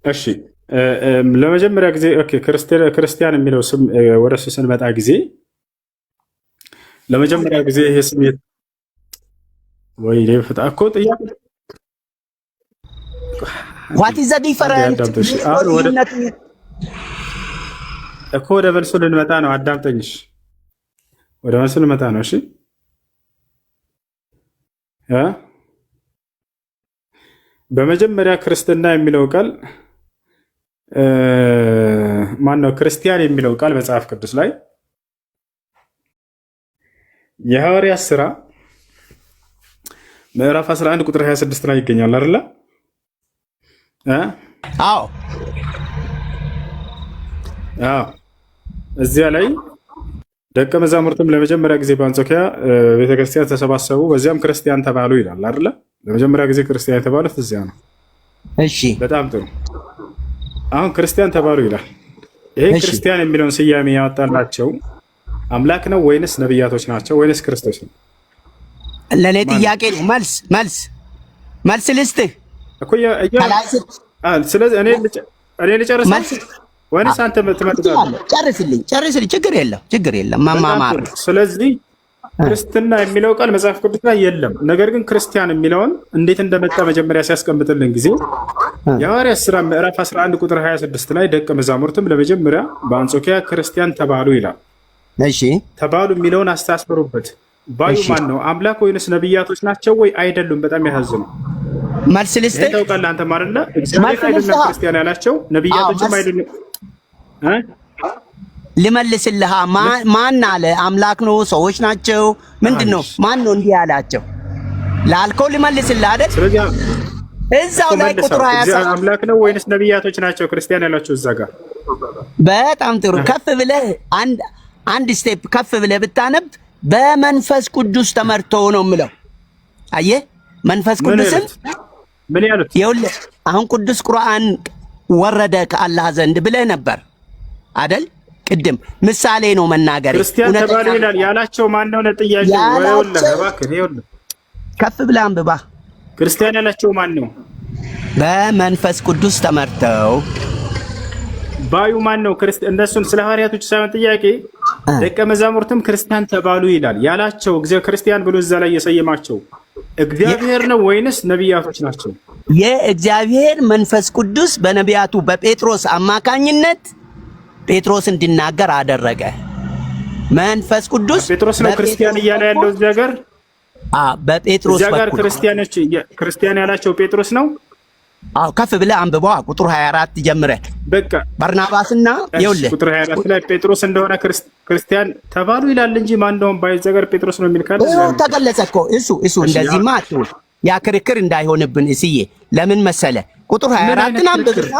እሺ ለመጀመሪያ ጊዜ ክርስቲያን የሚለው ስም ወደ እሱ ስንመጣ ጊዜ ለመጀመሪያ ጊዜ ይሄ ስም ወይ ለፍታ እኮ ጥያቄ what is the difference እኮ ወደ መልሱ ልንመጣ ነው። አዳምጠኝሽ፣ ወደ መልሱ ልንመጣ ነው። እሺ በመጀመሪያ ክርስትና የሚለው ቃል ማን ነው? ክርስቲያን የሚለው ቃል መጽሐፍ ቅዱስ ላይ የሐዋርያት ሥራ ምዕራፍ 11 ቁጥር 26 ላይ ይገኛል አይደል? አዎ እዚያ ላይ ደቀ መዛሙርትም ለመጀመሪያ ጊዜ በአንጾኪያ ቤተክርስቲያን ተሰባሰቡ፣ በዚያም ክርስቲያን ተባሉ ይላል አይደል? ለመጀመሪያ ጊዜ ክርስቲያን የተባሉት እዚያ ነው። እሺ በጣም ጥሩ። አሁን ክርስቲያን ተባሉ ይላል። ይሄ ክርስቲያን የሚለውን ስያሜ ያወጣላቸው አምላክ ነው ወይንስ ነብያቶች ናቸው ወይንስ ክርስቶስ ነው? ለኔ ጥያቄ ነው። መልስ ልስጥህ እኮ ስለዚህ እኔ ልጨርስ ወይንስ አንተ ትመጣለህ? ጨርስልኝ። ችግር የለም ማማማር። ስለዚህ ክርስትና የሚለው ቃል መጽሐፍ ቅዱስ ላይ የለም። ነገር ግን ክርስቲያን የሚለውን እንዴት እንደመጣ መጀመሪያ ሲያስቀምጥልን ጊዜ የሐዋርያት ሥራ ምዕራፍ 11 ቁጥር 26 ላይ ደቀ መዛሙርትም ለመጀመሪያ በአንጾኪያ ክርስቲያን ተባሉ ይላል። እሺ ተባሉ የሚለውን አስተሳስሩበት። ባዩ ማን ነው? አምላክ ወይንስ ነብያቶች ናቸው ወይ አይደሉም? በጣም ያሳዝነው። መልስ ልስጥህ። ታውቃለህ አንተ ማረለ እግዚአብሔር አይደለም ክርስቲያን ያላቸው ነብያቶችም አይደሉም። ልመልስልህ። ማን አለ? አምላክ ነው? ሰዎች ናቸው? ምንድነው? ማን ነው እንዲህ ያላቸው ላልከው ልመልስልህ አይደል? እዛው ላይ ቁጥር 27 አምላክ ነው ወይንስ ነብያቶች ናቸው ክርስቲያን ያላቸው? እዛ ጋር በጣም ጥሩ። ከፍ ብለህ አንድ ስቴፕ ከፍ ብለህ ብታነብ በመንፈስ ቅዱስ ተመርቶ ነው የምለው። አየህ መንፈስ ቅዱስን ምን ያሉት? ይኸውልህ አሁን ቅዱስ ቁርአን ወረደ ከአላህ ዘንድ ብለህ ነበር አይደል? ቅድም ምሳሌ ነው መናገር ክርስቲያን ተባሉ ይላል ያላቸው ማን ነው? ለጥያቄው ወይውልህ እባክህ ይኸውልህ ከፍ ብለህ አንብባ። ክርስቲያን ያላቸው ማን ነው? በመንፈስ ቅዱስ ተመርተው ባዩ ማን ነው? እነሱን ስለ ሐዋርያቶች ሳይሆን ጥያቄ ደቀ መዛሙርትም ክርስቲያን ተባሉ ይላል ያላቸው እግዚአብሔር ክርስቲያን ብሎ እዛ ላይ የሰየማቸው እግዚአብሔር ነው ወይንስ ነቢያቶች ናቸው? የእግዚአብሔር መንፈስ ቅዱስ በነቢያቱ በጴጥሮስ አማካኝነት ጴጥሮስ እንዲናገር አደረገ። መንፈስ ቅዱስ ጴጥሮስ ነው ክርስቲያን እያለ ያለው እዚያ ጋር በጴጥሮስ ጋር ክርስቲያን ያላቸው ጴጥሮስ ነው። ከፍ ብለህ አንብበዋ ቁጥር 24 ጀምረህ በቃ በርናባስና ይኸውልህ ቁጥር 24 ላይ ጴጥሮስ እንደሆነ ክርስቲያን ተባሉ ይላል እንጂ ማን እንደሆነ ባይዘገር ጴጥሮስ ነው የሚል ካለ ተገለጸ እኮ እሱ እንደዚህማ አትሁን። ያ ክርክር እንዳይሆንብን እስዬ ለምን መሰለ ቁጥር 24ን አንብብና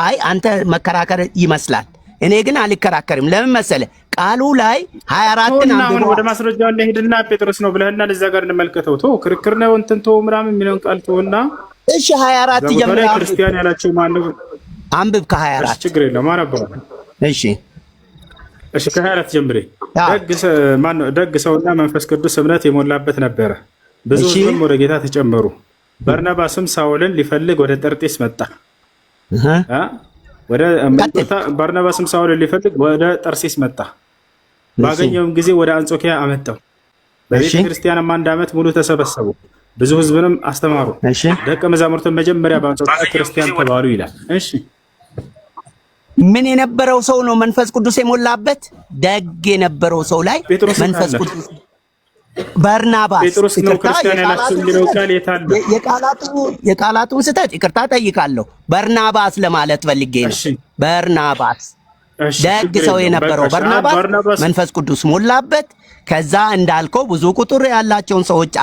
አይ አንተ መከራከር ይመስላል። እኔ ግን አልከራከርም። ለምን መሰለ ቃሉ ላይ 24ን አንብበው ወደ ማስረጃው እንሄድና ጴጥሮስ ነው ብለህና ለዛ ጋር እንመልከተው። ክርስክር ነው እንትን ምናምን የሚለውን ቃል ተውና እሺ 24 ጀምረህ ክርስቲያን ያላቸው ማን ነው? አንብብ ከ24 ችግር የለውም አነበው። እሺ ከ24 ጀምሬ ደግ ሰውና መንፈስ ቅዱስ እምነት የሞላበት ነበረ። ብዙ ሕዝብም ወደ ጌታ ተጨመሩ። በርናባስም ሳውልን ሊፈልግ ወደ ጠርጤስ መጣ። በርናባስም ሳውልን ሊፈልግ ወደ ጠርሴስ መጣ። ባገኘውም ጊዜ ወደ አንጾኪያ አመጣው። በቤተ ክርስቲያንም 1 ዓመት ሙሉ ተሰበሰቡ። ብዙ ሕዝብንም አስተማሩ። ደቀ መዛሙርቱን መጀመሪያ በአንጾኪያ ክርስቲያን ተባሉ ይላል። እሺ ምን የነበረው ሰው ነው መንፈስ ቅዱስ የሞላበት? ደግ የነበረው ሰው ላይ መንፈስ ቅዱስ በርናባስ ጴጥሮስ ነው ክርስቲያን ያላችሁ የሚለው ቃል የታለ? የቃላቱን ስህተት ይቅርታ ጠይቃለሁ። በርናባስ ለማለት ፈልጌ ነው። በርናባስ ደግ ሰው የነበረው በርናባስ መንፈስ ቅዱስ ሞላበት። ከዛ እንዳልከው ብዙ ቁጥር ያላቸውን ሰዎች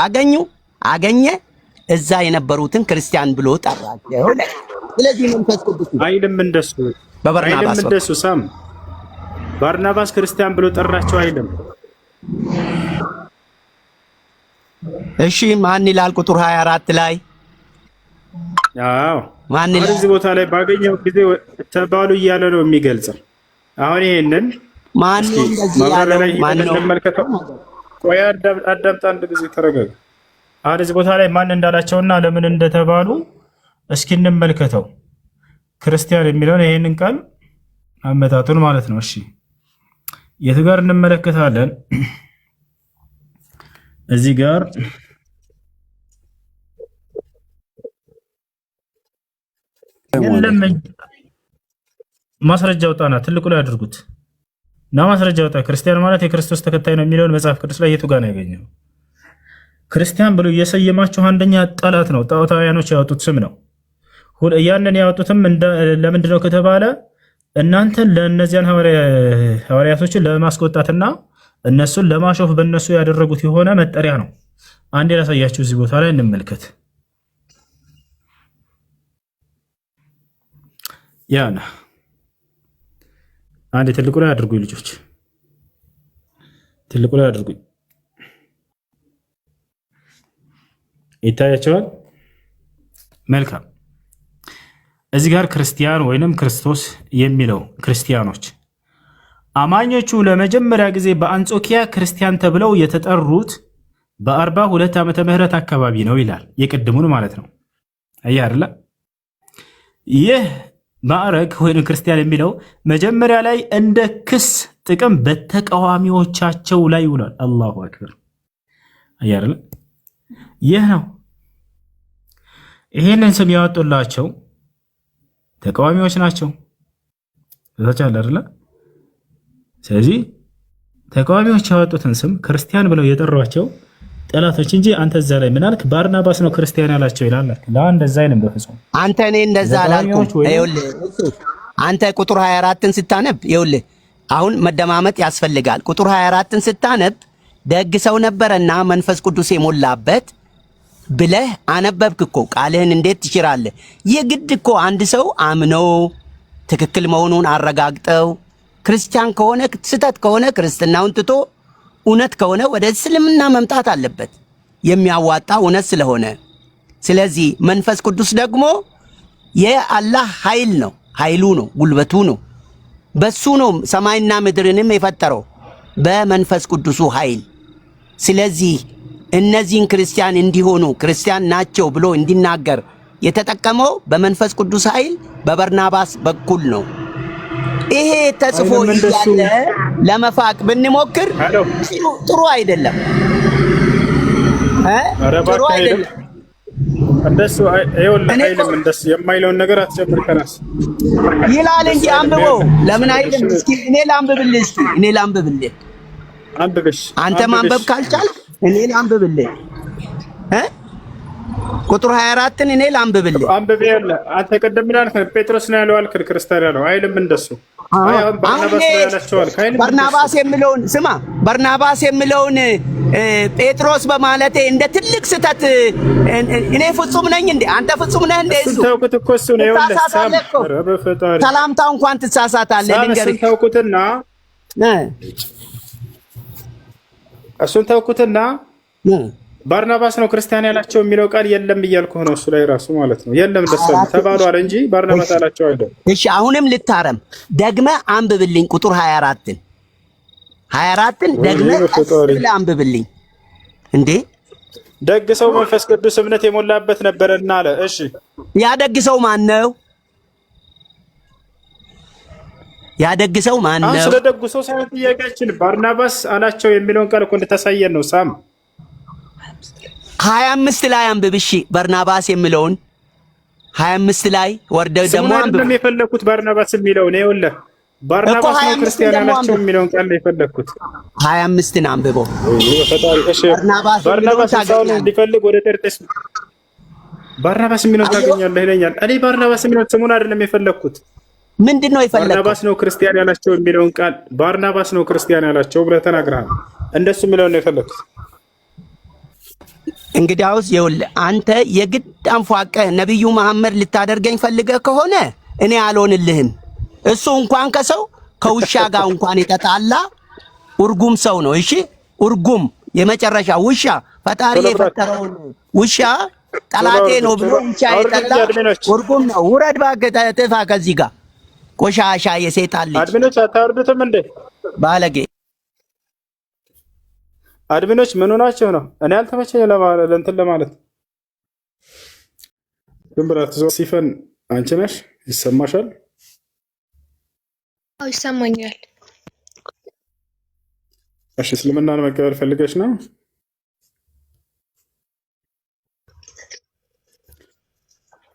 አገኘ። እዛ የነበሩትን ክርስቲያን ብሎ ጠራቸው። ስለዚህ መንፈስ ቅዱስ አይልም እንደሱ በበርናባስ እንደሱ ሳም በርናባስ ክርስቲያን ብሎ ጠራቸው አይልም። እሺ ማን ይላል ቁጥር 24 ላይ? ማን ይላል? እዚህ ቦታ ላይ ባገኘው ጊዜ ተባሉ እያለ ነው የሚገልጸው። አሁን ይሄንን ማን ነው እንደዚህ ያለው? ማን ነው? ቆይ አዳምጣ፣ አንድ ጊዜ ተረጋጋ። አሁን እዚህ ቦታ ላይ ማን እንዳላቸውና ለምን እንደተባሉ እስኪ እንመልከተው። ክርስቲያን የሚለውን ይሄንን ቃል አመጣጡን ማለት ነው። እሺ የት ጋር እንመለከታለን? እዚህ ጋር ማስረጃ አውጣና ትልቁ ላይ አድርጉት እና ማስረጃ አውጣ። ክርስቲያን ማለት የክርስቶስ ተከታይ ነው የሚለውን መጽሐፍ ቅዱስ ላይ የቱ ጋር ነው ያገኘው? ክርስቲያን ብሎ እየሰየማችሁ አንደኛ ጠላት ነው፣ ጣዖታውያኖች ያወጡት ስም ነው። ያንን ያወጡትም ለምንድን ነው ከተባለ እናንተን ለእነዚያን ሐዋርያቶችን ለማስቆጣትና እነሱን ለማሾፍ በእነሱ ያደረጉት የሆነ መጠሪያ ነው። አንዴ ላሳያችሁ፣ እዚህ ቦታ ላይ እንመልከት። ያና አንዴ ትልቁ ላይ አድርጉኝ ልጆች፣ ትልቁ ላይ አድርጉኝ። ይታያቸዋል? መልካም። እዚህ ጋር ክርስቲያን ወይንም ክርስቶስ የሚለው ክርስቲያኖች አማኞቹ ለመጀመሪያ ጊዜ በአንጾኪያ ክርስቲያን ተብለው የተጠሩት በ42 ዓመተ ምህረት አካባቢ ነው ይላል። የቅድሙን ማለት ነው። አየህ አይደለ? ይህ ማዕረግ ወይም ክርስቲያን የሚለው መጀመሪያ ላይ እንደ ክስ ጥቅም በተቃዋሚዎቻቸው ላይ ይውላል። አላሁ አክበር። አየህ አይደለ? ይህ ነው። ይሄንን ስም ያወጡላቸው ተቃዋሚዎች ናቸው። እዛቻለ አይደለ? ስለዚህ ተቃዋሚዎች ያወጡትን ስም ክርስቲያን ብለው የጠሯቸው ጠላቶች እንጂ አንተ እዛ ላይ ምን አልክ? ባርናባስ ነው ክርስቲያን ያላቸው ይላል። እንደዛ አይልም በፍጹም። አንተ እኔ እንደዛ አላልኩም። ይኸውልህ አንተ ቁጥር 24ን ስታነብ ይኸውልህ አሁን መደማመጥ ያስፈልጋል። ቁጥር 24ን ስታነብ ደግ ሰው ነበረና መንፈስ ቅዱስ የሞላበት ብለህ አነበብክ እኮ። ቃልህን እንዴት ትሽራለህ? የግድ እኮ አንድ ሰው አምነው ትክክል መሆኑን አረጋግጠው ክርስቲያን ከሆነ ስህተት ከሆነ ክርስትናውን ትቶ እውነት ከሆነ ወደ እስልምና መምጣት አለበት፣ የሚያዋጣ እውነት ስለሆነ። ስለዚህ መንፈስ ቅዱስ ደግሞ የአላህ ኃይል ነው፣ ኃይሉ ነው፣ ጉልበቱ ነው። በሱ ነው ሰማይና ምድርንም የፈጠረው በመንፈስ ቅዱሱ ኃይል። ስለዚህ እነዚህን ክርስቲያን እንዲሆኑ ክርስቲያን ናቸው ብሎ እንዲናገር የተጠቀመው በመንፈስ ቅዱስ ኃይል በበርናባስ በኩል ነው። ይሄ ተጽፎ እያለ ለመፋቅ ብንሞክር ጥሩ አይደለም። ጥሩ አይደለም። እንደሱ አይልም። እንደሱ የማይለውን ነገር አትጨምር ከራስ ይላል እንጂ አንብበው። ለምን አይልም? እስኪ እኔ ላንብብልህ። አንብብሽ። አንተ ማንበብ ካልቻል እኔ ላንብብልህ። ቁጥር 24ን እኔ ላንብብልህ። አንብብ። ያለ አንተ ቀደም ብለህ ጴጥሮስ ነው ያለው አልክ፣ ክርስቲያን ያለው አይልም እንደሱ። በርናባስ የሚለውን ስማ። በርናባስ የሚለውን ጴጥሮስ በማለቴ እንደ ትልቅ ስተት እኔ ፍጹም ነኝ እንዴ? አንተ ፍጹም ነህ እንዴ? እሱ ተውኩት እኮ እሱ ነው ይኸውልህ። ሰላምታ እንኳን ትሳሳታለህ። ልንገርህ እሱን ተውኩትና ባርናባስ ነው ክርስቲያን ያላቸው የሚለው ቃል የለም እያልኩህ ነው። እሱ ላይ ራሱ ማለት ነው የለም ደስ ተባሉ አለ እንጂ ባርናባስ አላቸው አይደል? እሺ አሁንም ልታረም ደግመህ አንብብልኝ ቁጥር 24ን ደግመህ ብለህ አንብብልኝ። እንዴ ደግ ሰው መንፈስ ቅዱስ እምነት የሞላበት ነበርና አለ። እሺ ያ ደግ ሰው ማን ነው? ያ ደግ ሰው ማን ነው? ስለ ደግ ሰው ሳይሆን ጥያቄያችን ባርናባስ አላቸው የሚለውን ቃል እኮ እንድታሳየን ነው። ሳም 25 ላይ አንብብ። እሺ በርናባስ የሚለውን 25 ላይ ወርደህ ደግሞ አንብብ። ስሙን የፈለኩት ባርናባስ የሚለውን ይኸውልህ፣ ባርናባስ ነው ክርስቲያን ያላቸው የሚለውን ቃል ነው የፈለኩት። 25ን አንብበው። እሺ ባርናባስ ሳውል እንዲፈልግ ወደ ጤርጤስ ባርናባስ የሚለውን ታገኛለህ ይለኛል። እኔ ባርናባስ የሚለውን ስሙን አይደለም የፈለኩት። ምንድነው የፈለከው? ባርናባስ ነው ክርስቲያን ያላቸው የሚለውን ቃል ባርናባስ ነው ክርስቲያን ያላቸው ብለህ ተናግረሃል። እንደሱ የሚለውን ነው የፈለኩት። እንግዲያውስ ይኸውልህ አንተ የግድ አንፏቀህ ነብዩ መሐመድ ልታደርገኝ ፈልገህ ከሆነ እኔ አልሆንልህም። እሱ እንኳን ከሰው ከውሻ ጋር እንኳን የተጣላ እርጉም ሰው ነው። እሺ እርጉም የመጨረሻ ውሻ ፈጣሪ የፈጠረውን ውሻ ጠላቴ ነው ብሎ ውሻ የጠላ እርጉም ነው። ውረድ እባክህ፣ ጥፋ ከዚህ ጋር ቆሻሻ የሰይጣን ልጅ። አድሚኖች አታወርዱትም እንዴ? ባለጌ አድሚኖች ምን ሆናችሁ ነው? እኔ አልተመቸኝ ለማለት ግን ብራት ሲፈን አንቺ ነሽ? ይሰማሻል? አዎ ይሰማኛል። እሺ እስልምናን መቀበል ፈልገሽ ነው?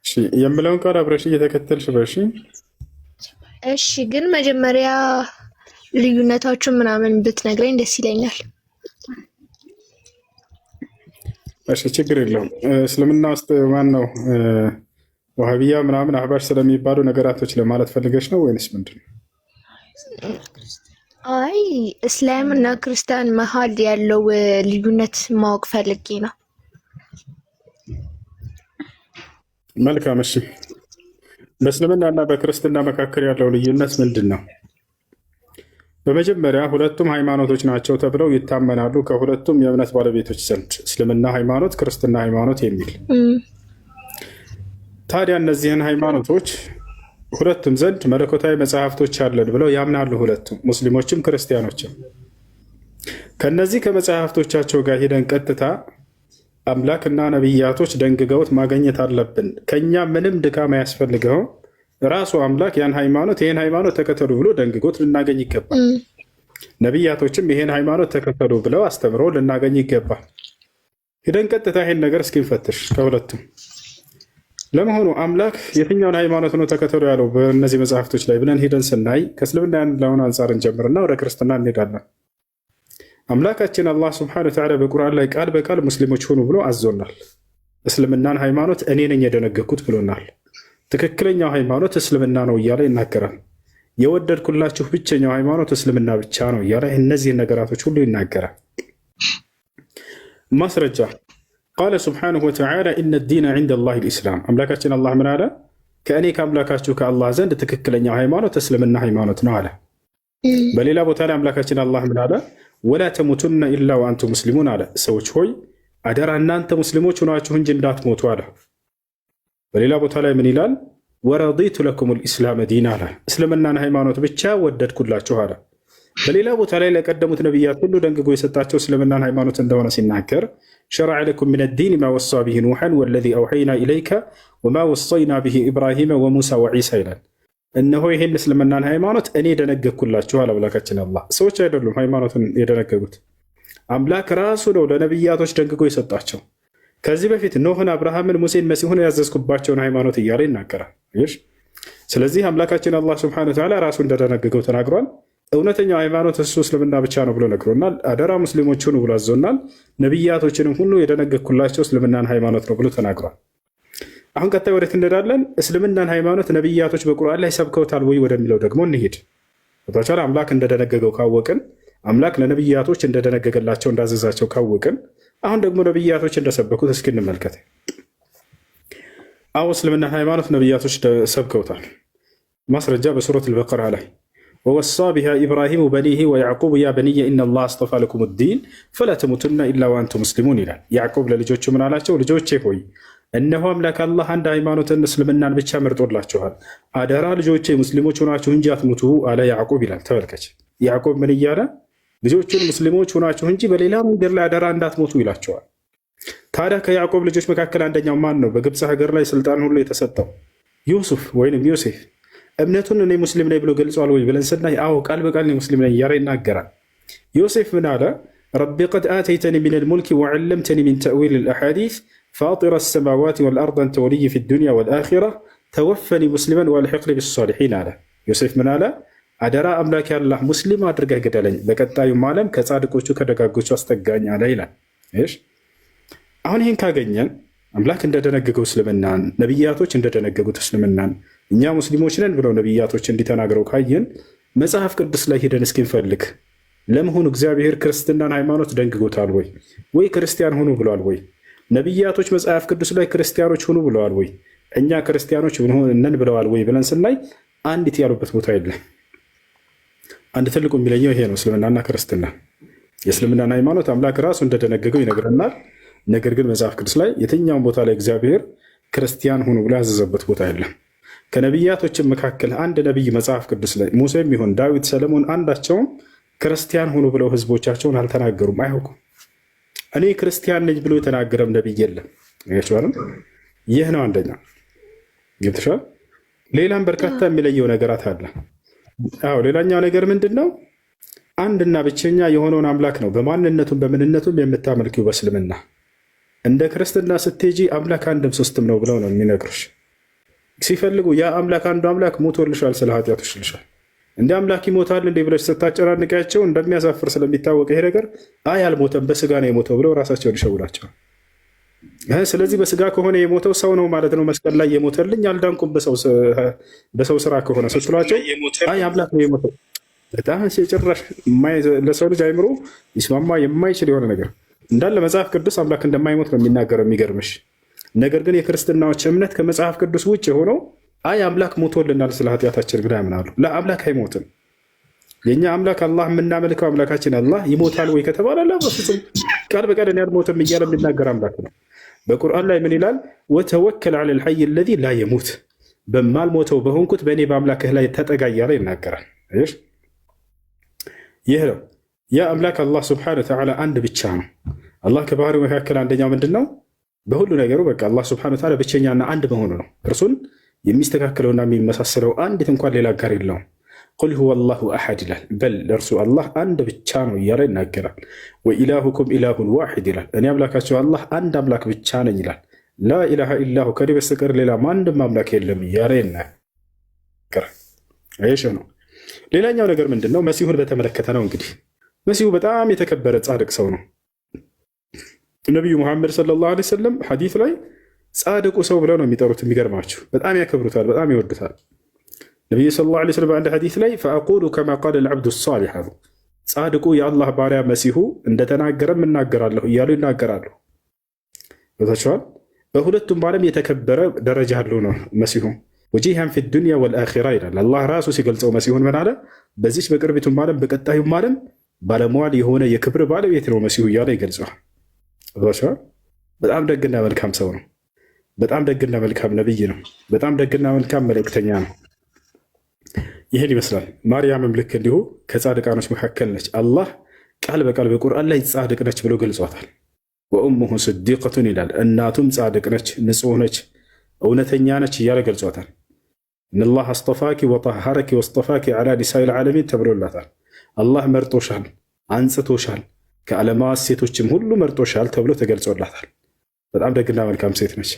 እሺ የምለውን ቃል አብረሽ እየተከተልሽ በሺ። እሺ ግን መጀመሪያ ልዩነታችሁን ምናምን ብትነግረኝ ደስ ይለኛል። እሺ ችግር የለውም። እስልምና ውስጥ ማን ነው ወሃቢያ ምናምን አህባሽ ስለሚባሉ ነገራቶች ለማለት ፈልገሽ ነው ወይንስ ምንድን ነው? አይ እስላም እና ክርስቲያን መሀል ያለው ልዩነት ማወቅ ፈልጌ ነው። መልካም እሺ። በእስልምና እና በክርስትና መካከል ያለው ልዩነት ምንድን ነው? በመጀመሪያ ሁለቱም ሃይማኖቶች ናቸው ተብለው ይታመናሉ ከሁለቱም የእምነት ባለቤቶች ዘንድ እስልምና ሃይማኖት፣ ክርስትና ሃይማኖት የሚል። ታዲያ እነዚህን ሃይማኖቶች ሁለቱም ዘንድ መለኮታዊ መጽሐፍቶች አለን ብለው ያምናሉ ሁለቱም፣ ሙስሊሞችም ክርስቲያኖችም። ከነዚህ ከመጽሐፍቶቻቸው ጋር ሄደን ቀጥታ አምላክና ነቢያቶች ደንግገውት ማግኘት አለብን። ከኛ ምንም ድካም አያስፈልገውም። ራሱ አምላክ ያን ሃይማኖት ይሄን ሃይማኖት ተከተሉ ብሎ ደንግጎት ልናገኝ ይገባል። ነቢያቶችም ይሄን ሃይማኖት ተከተሉ ብለው አስተምረው ልናገኝ ይገባል። ሄደን ቀጥታ ይሄን ነገር እስኪንፈትሽ ከሁለቱም ለመሆኑ አምላክ የትኛውን ሃይማኖት ነው ተከተሉ ያለው በእነዚህ መጽሐፍቶች ላይ ብለን ሄደን ስናይ ከእስልምና ያለውን አንጻር እንጀምርና ወደ ክርስትና እንሄዳለን። አምላካችን አላህ ስብሐነሁ ወተዓላ በቁርአን ላይ ቃል በቃል ሙስሊሞች ሁኑ ብሎ አዞናል። እስልምናን ሃይማኖት እኔ ነኝ የደነገኩት ብሎናል። ትክክለኛው ሃይማኖት እስልምና ነው እያለ ይናገራል። የወደድኩላችሁ ብቸኛው ሃይማኖት እስልምና ብቻ ነው እያለ እነዚህን ነገራቶች ሁሉ ይናገራል። ማስረጃ ቃለ ስብሐነሁ ወተዓላ ኢነ ዲነ ዒንደ ላሂ ልኢስላም። አምላካችን አላህ ምን አለ? ከእኔ ከአምላካችሁ ከአላህ ዘንድ ትክክለኛው ሃይማኖት እስልምና ሃይማኖት ነው አለ። በሌላ ቦታ ላይ አምላካችን አላህ ምን አለ? ወላ ተሙቱነ ኢላ ወአንቱም ሙስሊሙን አለ። ሰዎች ሆይ አደራ እናንተ ሙስሊሞች ሆናችሁ እንጂ እንዳትሞቱ አለ። በሌላ ቦታ ላይ ምን ይላል? ወረዲቱ ለኩም ልእስላም ዲን አለ። እስልምናን ሃይማኖት ብቻ ወደድኩላችሁ አለ። በሌላ ቦታ ላይ ለቀደሙት ነቢያት ሁሉ ደንግጎ የሰጣቸው እስልምናን ሃይማኖት እንደሆነ ሲናገር ሸረዐ ለኩም ሚነ ዲን ማ ወሳ ብሂ ኑሐን ወለዚ አውሐይና ኢለይከ ወማ ወሰይና ብሂ ኢብራሂመ ወሙሳ ወዒሳ ይላል። እነሆ ይህን እስልምናን ሃይማኖት እኔ ደነገግኩላችሁ አለ አምላካችን አላህ። ሰዎች አይደሉም ሃይማኖትን የደነገጉት፣ አምላክ ራሱ ነው ለነቢያቶች ደንግጎ የሰጣቸው። ከዚህ በፊት ኖህን፣ አብርሃምን፣ ሙሴን፣ መሲሁን ያዘዝኩባቸውን ሃይማኖት እያለ ይናገራል። ስለዚህ አምላካችን አላህ ሱብሓነሁ ወተዓላ ራሱ እንደደነገገው ተናግሯል። እውነተኛው ሃይማኖት እሱ እስልምና ብቻ ነው ብሎ ነግሮናል። አደራ ሙስሊሞች ሁኑ ብሎ አዞናል። ነቢያቶችንም ሁሉ የደነገግኩላቸው እስልምናን ሃይማኖት ነው ብሎ ተናግሯል። አሁን ቀጣይ ወዴት እንሄዳለን? እስልምናን ሃይማኖት ነቢያቶች በቁርአን ላይ ሰብከውታል ወይ ወደሚለው ደግሞ እንሄድ። ቦታቻል አምላክ እንደደነገገው ካወቅን፣ አምላክ ለነቢያቶች እንደደነገገላቸው እንዳዘዛቸው ካወቅን፣ አሁን ደግሞ ነቢያቶች እንደሰበኩት እስኪ እንመልከት። አዎ እስልምናን ሃይማኖት ነቢያቶች ሰብከውታል። ማስረጃ በሱረት አልበቀራ ላይ ወወሳ ቢሃ ኢብራሂሙ በኒሂ ወያዕቁብ ያ በኒየ ኢነላህ አስጠፋ ለኩም ዲን ፈላ ተሙቱና ኢላ ወአንቱም ሙስሊሙን ይላል። ያዕቁብ ለልጆቹ ምን አላቸው? ልጆቼ ሆይ እነሆ አምላክ አላህ አንድ ሃይማኖትን እስልምናን ብቻ መርጦላችኋል። አደራ ልጆቼ ሙስሊሞች ሆናችሁ እንጂ አትሙቱ አለ ያዕቁብ ይላል። ተመልከች፣ ያዕቁብ ምን እያለ ልጆቹን ሙስሊሞች ሆናችሁ እንጂ በሌላ መንገድ ላይ አደራ እንዳትሞቱ ይላቸዋል። ታዲያ ከያዕቆብ ልጆች መካከል አንደኛው ማን ነው? በግብፅ ሀገር ላይ ስልጣን ሁሉ የተሰጠው ዩሱፍ ወይም ዮሴፍ እምነቱን እኔ ሙስሊም ነኝ ብሎ ገልጿል ወይ ብለን ስናይ፣ አዎ ቃል በቃል እኔ ሙስሊም ነኝ እያለ ይናገራል። ዮሴፍ ምን አለ? ረቢ ቀድ አተይተኒ ሚን ልሙልክ ወዐለምተኒ ሚን ተእዊል ልአሓዲስ ፋጢረ ሰማዋት ወልአርድ አንተ ወልይ ፊ ዱንያ ወልአኺራ ተወፈኒ ሙስሊመን ወአልሒቅኒ ቢሷሊሒን አለ። ዮሴፍ ምን አለ? አደራ አምላክ ያላህ ሙስሊም አድርገህ ግደለኝ፣ በቀጣዩም ዓለም ከጻድቆቹ ከደጋጎቹ አስጠጋኝ አለ ይላል። አሁን ይህን ካገኘን አምላክ እንደደነገገው እስልምናን፣ ነቢያቶች እንደደነገጉት እስልምናን እኛ ሙስሊሞች ነን ብለው ነቢያቶች እንዲተናገረው ካየን መጽሐፍ ቅዱስ ላይ ሄደን እስኪንፈልግ ለመሆኑ እግዚአብሔር ክርስትናን ሃይማኖት ደንግጎታል ወይ? ወይ ክርስቲያን ሁኑ ብለዋል ወይ? ነቢያቶች መጽሐፍ ቅዱስ ላይ ክርስቲያኖች ሁኑ ብለዋል ወይ? እኛ ክርስቲያኖች ነን ብለዋል ወይ ብለን ስናይ አንዲት ያሉበት ቦታ የለም። አንድ ትልቁ የሚለየው ይሄ ነው፣ እስልምናና ክርስትና። የእስልምናን ሃይማኖት አምላክ ራሱ እንደደነገገው ይነግረናል። ነገር ግን መጽሐፍ ቅዱስ ላይ የትኛውን ቦታ ላይ እግዚአብሔር ክርስቲያን ሁኑ ብሎ ያዘዘበት ቦታ የለም። ከነቢያቶችም መካከል አንድ ነቢይ መጽሐፍ ቅዱስ ላይ ሙሴም ይሁን ዳዊት፣ ሰለሞን አንዳቸውም ክርስቲያን ሁኑ ብለው ህዝቦቻቸውን አልተናገሩም፣ አያውቁም። እኔ ክርስቲያን ነኝ ብሎ የተናገረም ነቢይ የለም። ይህ ነው አንደኛ ገብተሻል። ሌላም በርካታ የሚለየው ነገራት አለ። አዎ ሌላኛው ነገር ምንድን ነው? አንድና ብቸኛ የሆነውን አምላክ ነው በማንነቱም በምንነቱም የምታመልኪው በእስልምና። እንደ ክርስትና ስትሄጂ አምላክ አንድም ሶስትም ነው ብለው ነው የሚነግሩሽ። ሲፈልጉ ያ አምላክ አንዱ አምላክ ሞቶልሻል፣ ስለ ኃጢአቶች ልሻል። እንደ አምላክ ይሞታል እንዴ ብለሽ ስታጨናንቂያቸው እንደሚያሳፍር ስለሚታወቅ ይሄ ነገር አይ አልሞተም በስጋ ነው የሞተው ብለው ራሳቸውን ይሸውዳቸዋል። ስለዚህ በስጋ ከሆነ የሞተው ሰው ነው ማለት ነው። መስቀል ላይ የሞተልኝ አልዳንኩም በሰው ስራ ከሆነ ስትሏቸው አይ አምላክ ነው የሞተው። በጣም ጭራሽ ለሰው ልጅ አይምሮ ይስማማ የማይችል የሆነ ነገር እንዳለ መጽሐፍ ቅዱስ አምላክ እንደማይሞት ነው የሚናገረው። የሚገርምሽ ነገር ግን የክርስትናዎች እምነት ከመጽሐፍ ቅዱስ ውጭ የሆነው አይ አምላክ ሞቶልናል ስለ ኃጢአታችን ብላ ያምናሉ። ለአምላክ አይሞትም። የእኛ አምላክ አላህ የምናመልከው አምላካችን አላህ ይሞታል ወይ ከተባለ በፍጹም ቃል በቃል እኔ አልሞትም እያለ የሚናገር አምላክ ነው። በቁርአን ላይ ምን ይላል? ወተወከል ዐለል ሐይ አለዚ ላ የሙት፣ በማልሞተው በሆንኩት በእኔ በአምላክህ ላይ ተጠጋ እያለ ይናገራል። ይህ ነው ያ አምላክ አላህ ስብሐነሁ ወተዓላ አንድ ብቻ ነው። አላህ ከባህሪው መካከል አንደኛው ምንድን ነው? በሁሉ ነገሩ በቃ አላህ ስብሐነሁ ወተዓላ ብቸኛና አንድ መሆኑ ነው። እርሱን የሚስተካከለውና የሚመሳሰለው አንዲት እንኳን ሌላ ጋር የለውም። ቁል ሁወ አላሁ አሐድ ይላል። በል እርሱ አላህ አንድ ብቻ ነው እያለ ይናገራል። ወኢላሁኩም ኢላሁን ዋሒድ ይላል። እኔ አምላካቸው አላህ አንድ አምላክ ብቻ ነኝ ይላል። ላኢላሃ ኢላሁ ከኔ በስተቀር ሌላ ማንም አምላክ የለም እያለ ይናገራል። ይህ ነው። ሌላኛው ነገር ምንድን ነው? መሲሁን በተመለከተ ነው። እንግዲህ መሲሁ በጣም የተከበረ ጻድቅ ሰው ነው። ነቢዩ ሙሐመድ ሰለላሁ ዐለይሂ ወሰለም ሐዲስ ላይ ጻድቁ ሰው ብለው ነው የሚጠሩት። የሚገርማችሁ በጣም ያከብሩታል፣ በጣም ይወዱታል። ነቢዩ ሰለላሁ ዐለይሂ ወሰለም በአንድ ሐዲስ ላይ ፈአቁሉ ከማ ቃለ ልዓብዱ ሳሊሕ አሉ፣ ጻድቁ የአላህ ባሪያ መሲሁ እንደተናገረም እናገራለሁ እያሉ ይናገራሉ። ቦታቸዋል። በሁለቱም በዓለም የተከበረ ደረጃ ያለው ነው መሲሁ። ወጂሃን ፊ ዱንያ ወልአኺራ ይላል። አላህ ራሱ ሲገልጸው መሲሁን ምን አለ? በዚች በቅርቢቱም ዓለም በቀጣዩም ዓለም ባለሟል የሆነ የክብር ባለቤት ነው መሲሁ እያለ ይገልጸዋል። በጣም ደግና መልካም ሰው ነው። በጣም ደግና መልካም ነብይ ነው። በጣም ደግና መልካም መልእክተኛ ነው። ይህን ይመስላል። ማርያምም ልክ እንዲሁ ከጻድቃኖች መካከል ነች። አላህ ቃል በቃል በቁርአን ላይ ጻድቅ ነች ብሎ ገልጿታል። ወኡሙሁ ስዲቀቱን ይላል። እናቱም ጻድቅ ነች፣ ንጹህ ነች፣ እውነተኛ ነች እያለ ገልጿታል። እነላህ አስጠፋኪ ወጠሃረኪ ወስጠፋኪ ዐላ ኒሳኢል ዓለሚን ተብሎላታል። አላህ መርጦሻል፣ አንጽቶሻል፣ ከዓለማት ሴቶችም ሁሉ መርጦሻል ተብሎ ተገልጾላታል። በጣም ደግና መልካም ሴት ነች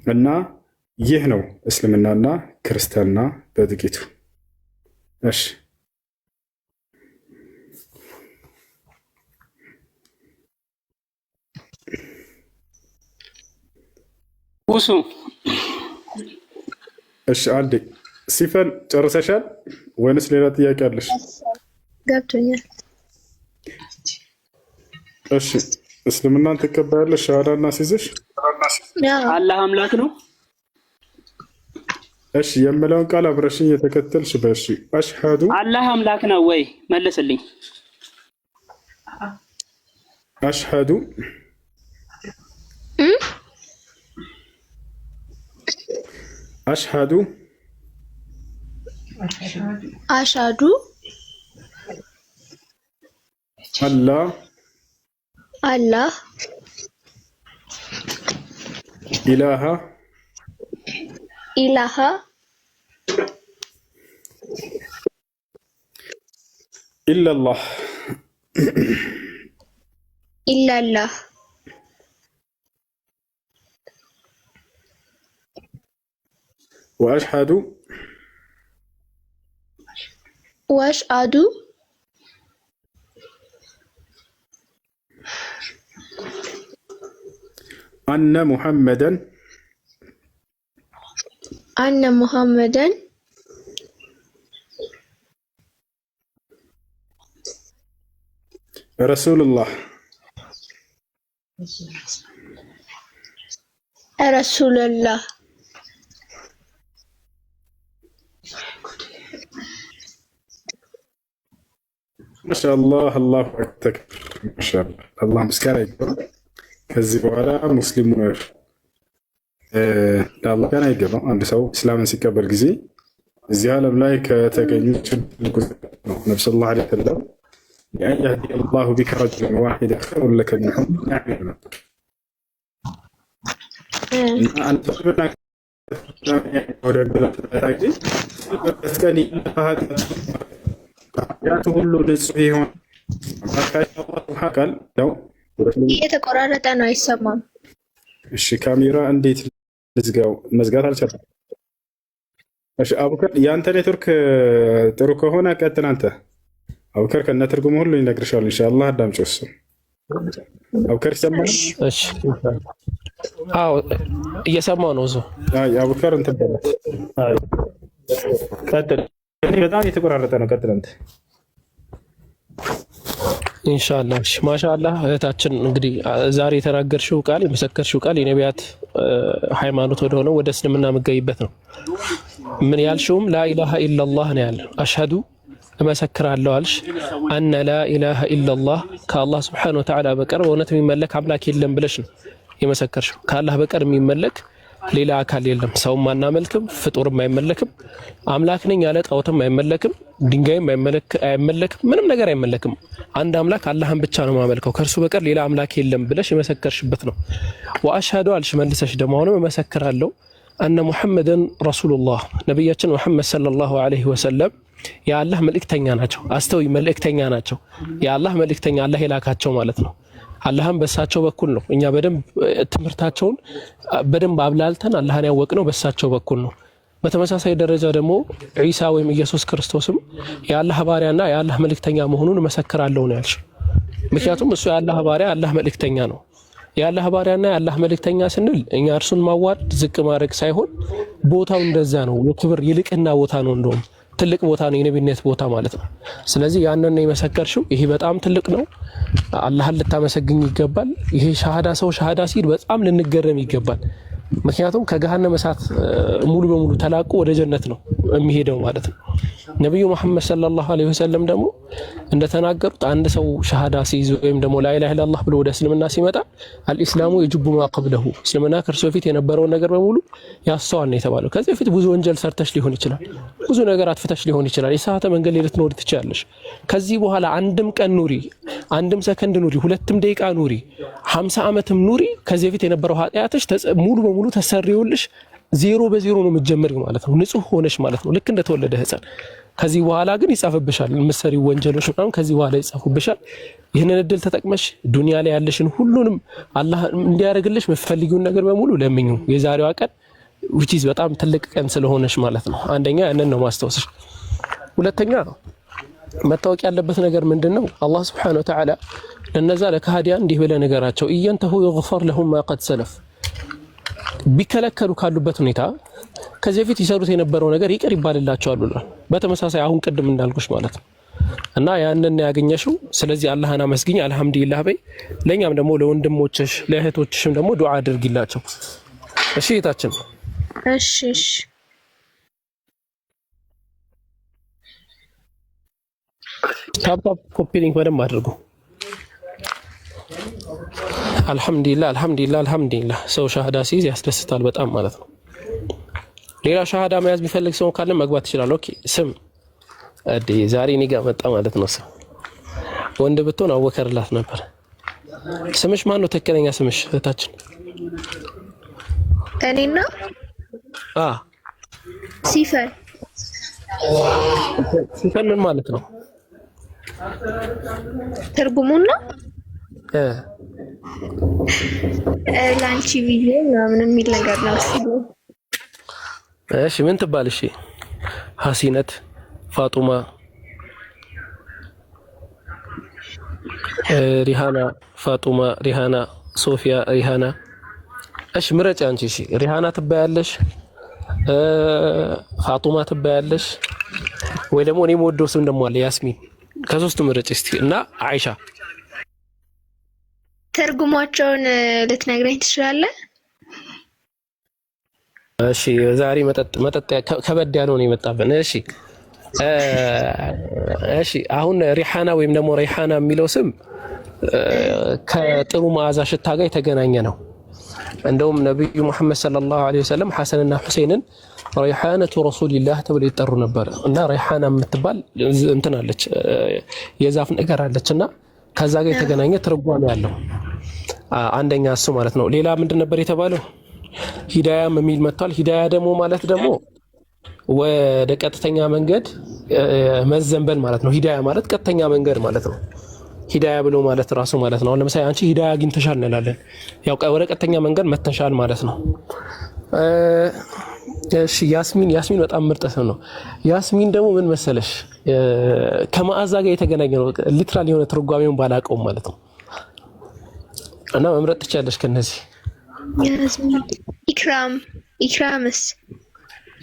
እና ይህ ነው እስልምናና ክርስትና በጥቂቱ። እሺ ውሱ እሺ፣ አንዴ ሲፈን ጨርሰሻል ወይንስ ሌላ ጥያቄ አለሽ? ገብቶኛል። እሺ፣ እስልምናን ትቀበያለሽ? ሻሃዳና ሲዝሽ አላህ አምላክ ነው። እሺ፣ የምለውን ቃል አብረሽኝ የተከተልሽ በእሺ። አሽሃዱ አላህ አምላክ ነው ወይ? መልስልኝ። አሽሃዱ አሽሃዱ አሻዱ አላህ አላህ ኢላሃ ኢላሃ ኢላላህ ኢላላህ ወአሽሃዱ ወአሽሃዱ አነ ሙሐመደን አነ ሙሐመደን ረሱሉላህ ረሱሉላህ ማሻአላህ አላሁ አክበር ማሻአላህ አላህ ምስጋና ይገባል። ከዚህ በኋላ ሙስሊሙ ለአላህ ገና ይገባው። አንድ ሰው እስላምን ሲቀበል ጊዜ እዚህ ዓለም ላይ ከተገኙ ትልቁ ነው። ነብዩ ሰለላሁ ዐለይሂ ወሰለም ያን ያህዲ አላሁ ቢከ ረጁለን ዋሂደ ኸይሩን ለከ ሚን ሑምሪ ነዒም ነበር። ያቱ ሁሉ ንጹህ ይሆን ቃል ነው። እየተቆራረጠ ነው፣ አይሰማም። እሺ ካሜራ እንዴት ልዝጋው? መዝጋት አልቻልኩም። እሺ አቡከር ያንተ ኔትወርክ ጥሩ ከሆነ ቀጥል አንተ። አቡከር ከነ ትርጉሙ ሁሉ ይነግርሻል ኢንሻአላህ። አዳምጪው እሱ አቡከር ይሰማል? እሺ አዎ እየሰማው ነው። እሱ አይ አቡከር እንትን በላት። አይ ቀጥል። እኔ በጣም የተቆራረጠ ነው። ቀጥል አንተ። ኢንሻአላህ እሺ ማሻአላህ። እህታችን እንግዲህ ዛሬ የተናገርሽው ቃል የመሰከርሽው ቃል የነቢያት ሃይማኖት ወደ ሆነው ወደ እስልምና መገይበት ነው። ምን ያልሽውም ላኢላሃ ኢላላህ ነው ያለው። አሽሀዱ እመሰክራለሁ አልሽ። አነ ላኢላሃ ኢላላህ ከአላህ ስብሐነሁ ወተዓላ በቀር በእውነት የሚመለክ አምላክ የለም ብለሽ ነው የመሰከርሽው። ከአላህ በቀር የሚመለክ ሌላ አካል የለም። ሰውም አናመልክም፣ ፍጡርም አይመለክም። አምላክ ነኝ ያለ ጣዖትም አይመለክም፣ ድንጋይም አይመለክም፣ ምንም ነገር አይመለክም። አንድ አምላክ አላህን ብቻ ነው ማመልከው፣ ከእርሱ በቀር ሌላ አምላክ የለም ብለሽ የመሰከርሽበት ነው። ወአሽሀዱ አልሽ መልሰሽ ደግሞ አሁንም እመሰክራለሁ አነ ሙሐመድን ረሱሉላህ ነቢያችን ሙሐመድ ሰለላሁ ዐለይሂ ወሰለም የአላህ መልእክተኛ ናቸው። አስተውይ፣ መልእክተኛ ናቸው። የአላህ መልእክተኛ አላህ የላካቸው ማለት ነው። አላህም በሳቸው በኩል ነው። እኛ በደንብ ትምህርታቸውን በደንብ አብላልተን አላህን ያወቅነው በሳቸው በኩል ነው። በተመሳሳይ ደረጃ ደግሞ ዒሳ ወይም ኢየሱስ ክርስቶስም የአላህ ባሪያና የአላህ መልእክተኛ መሆኑን እመሰክራለሁ ነው ያልሽ። ምክንያቱም እሱ የአላህ ባሪያ የአላህ መልእክተኛ ነው። የአላህ ባሪያና የአላህ መልእክተኛ ስንል እኛ እርሱን ማዋረድ ዝቅ ማድረግ ሳይሆን ቦታው እንደዛ ነው። የክብር ይልቅና ቦታ ነው። እንደውም ትልቅ ቦታ ነው፣ የነቢነት ቦታ ማለት ነው። ስለዚህ ያንን ነው የመሰከርሽው። ይሄ በጣም ትልቅ ነው። አላህን ልታመሰግኝ ይገባል። ይሄ ሻሃዳ ሰው ሻሃዳ ሲል በጣም ልንገረም ይገባል። ምክንያቱም ከገሃነመ እሳት ሙሉ በሙሉ ተላቆ ወደ ጀነት ነው የሚሄደው ማለት ነው። ነብዩ መሐመድ ሰለላሁ ዐለይሂ ወሰለም ደግሞ እንደተናገሩት አንድ ሰው ሸሃዳ ሲይዝ ወይም ደግሞ ላኢላሃ ኢላላህ ብሎ ወደ እስልምና ሲመጣ አልኢስላሙ የጅቡ ማ ቀብለሁ እስልምና ከእርሱ በፊት የነበረውን ነገር በሙሉ ያስተዋል ነው የተባለው። ከዚህ በፊት ብዙ ወንጀል ሰርተሽ ሊሆን ይችላል፣ ብዙ ነገር አጥፍተሽ ሊሆን ይችላል፣ የሰዓተ መንገድ ላይ ልትኖሪ ትችላለሽ። ከዚህ በኋላ አንድም ቀን ኑሪ፣ አንድም ሰከንድ ኑሪ፣ ሁለትም ደቂቃ ኑሪ፣ 50 ዓመትም ኑሪ፣ ከዚህ በፊት የነበረው ኃጢአትሽ ሙሉ በሙሉ ተሰርዮልሽ ዜሮ በዜሮ ነው የምትጀምሪው ማለት ነው። ንጹህ ሆነሽ ማለት ነው፣ ልክ እንደተወለደ ህፃን። ከዚህ በኋላ ግን ይጻፍብሻል፣ የምትሰሪው ወንጀሎች ምናምን ከዚህ በኋላ ይጻፉብሻል። ይህንን እድል ተጠቅመሽ ዱንያ ላይ ያለሽን ሁሉንም አላህ እንዲያደርግልሽ የምትፈልጊውን ነገር በሙሉ ለምኙ። የዛሬዋ ቀን which is በጣም ትልቅ ቀን ስለሆነች ማለት ነው። አንደኛ ያንን ነው ማስታወስሽ። ሁለተኛ መታወቅ ያለበት ነገር ምንድነው? አላህ Subhanahu Wa Ta'ala ለነዛ ለካህዲያን እንዲህ ብለ ነገራቸው ኢየንተሁ ይغفر لهم ما قد سلف ቢከለከሉ ካሉበት ሁኔታ ከዚህ በፊት ይሰሩት የነበረው ነገር ይቅር ይባልላቸዋል ብሏል። በተመሳሳይ አሁን ቅድም እንዳልኩሽ ማለት ነው። እና ያንን ያገኘሽው ስለዚህ አላህን አመስግኝ አልহামዱሊላህ በይ። ለኛም ደግሞ ለወንድሞችሽ ለእህቶችሽም ደግሞ ዱዓ አድርጊላቸው። እሺ እህታችን። እሺ እሺ ታፕ ኮፒ ሊንክ በደንብ አድርጉ። አልহামዱሊላህ አልহামዱሊላህ አልহামዱሊላህ። ሰው ሻሃዳ ሲይዝ ያስደስታል በጣም ማለት ነው። ሌላ ሻሃዳ መያዝ ቢፈልግ ሰው ካለ መግባት ይችላል። ኦኬ ስም አዲ ዛሬ እኔ ጋር መጣ ማለት ነው። ስም ወንድ ብትሆን አወከርላት ነበር። ስምሽ ማን ነው? ትክክለኛ ስምሽ እህታችን? እኔና ሲፈን። ሲፈን ምን ማለት ነው? ትርጉሙና ላንቺ ቪዲዮ ምናምን የሚል ነገር ነው። እሺ ምን ትባል? እሺ ሐሲነት፣ ፋጡማ፣ ሪሃና፣ ፋጡማ፣ ሪሃና፣ ሶፊያ፣ ሪሃና። እሺ ምረጭ አንቺ። እሺ ሪሃና ትባያለሽ፣ ፋጡማ ትባያለሽ፣ ወይ ደግሞ እኔ የምወደው ስም ደግሞ አለ ያስሚን። ከሶስቱ ምረጭ እስቲ እና አይሻ። ትርጉማቸውን ልትነግረኝ ትችላለህ? እሺ ዛሬ መጠጥ ከበድ ያለው ነው የመጣብን። እሺ አሁን ሪሃና ወይም ደግሞ ሪሃና የሚለው ስም ከጥሩ መዓዛ ሽታ ጋር የተገናኘ ነው። እንደውም ነብዩ መሐመድ ሰለላሁ ዐለይሂ ወሰለም ሐሰንና ሁሴንን ሪሃነቱ ረሱልላህ ተብለው ይጠሩ ነበር። እና ሪሃና የምትባል እንትን አለች የዛፍ ነገር አለችና ከዛ ጋር የተገናኘ ትርጓሜ ያለው አንደኛ እሱ ማለት ነው። ሌላ ምንድን ነበር የተባለው? ሂዳያም የሚል መጥቷል። ሂዳያ ደግሞ ማለት ደግሞ ወደ ቀጥተኛ መንገድ መዘንበል ማለት ነው። ሂዳያ ማለት ቀጥተኛ መንገድ ማለት ነው። ሂዳያ ብሎ ማለት ራሱ ማለት ነው። ለምሳሌ አንቺ ሂዳያ አግኝተሻል እንላለን። ያው ወደ ቀጥተኛ መንገድ መተሻል ማለት ነው። እሺ ያስሚን በጣም ምርጥ ስም ነው። ያስሚን ደግሞ ምን መሰለሽ ከመዓዛ ጋር የተገናኘ ነው። ሊትራሊ የሆነ ትርጓሜውን ባላቀውም ማለት ነው። እና መምረጥ ትችያለሽ ከነዚህ። ኢክራምስ?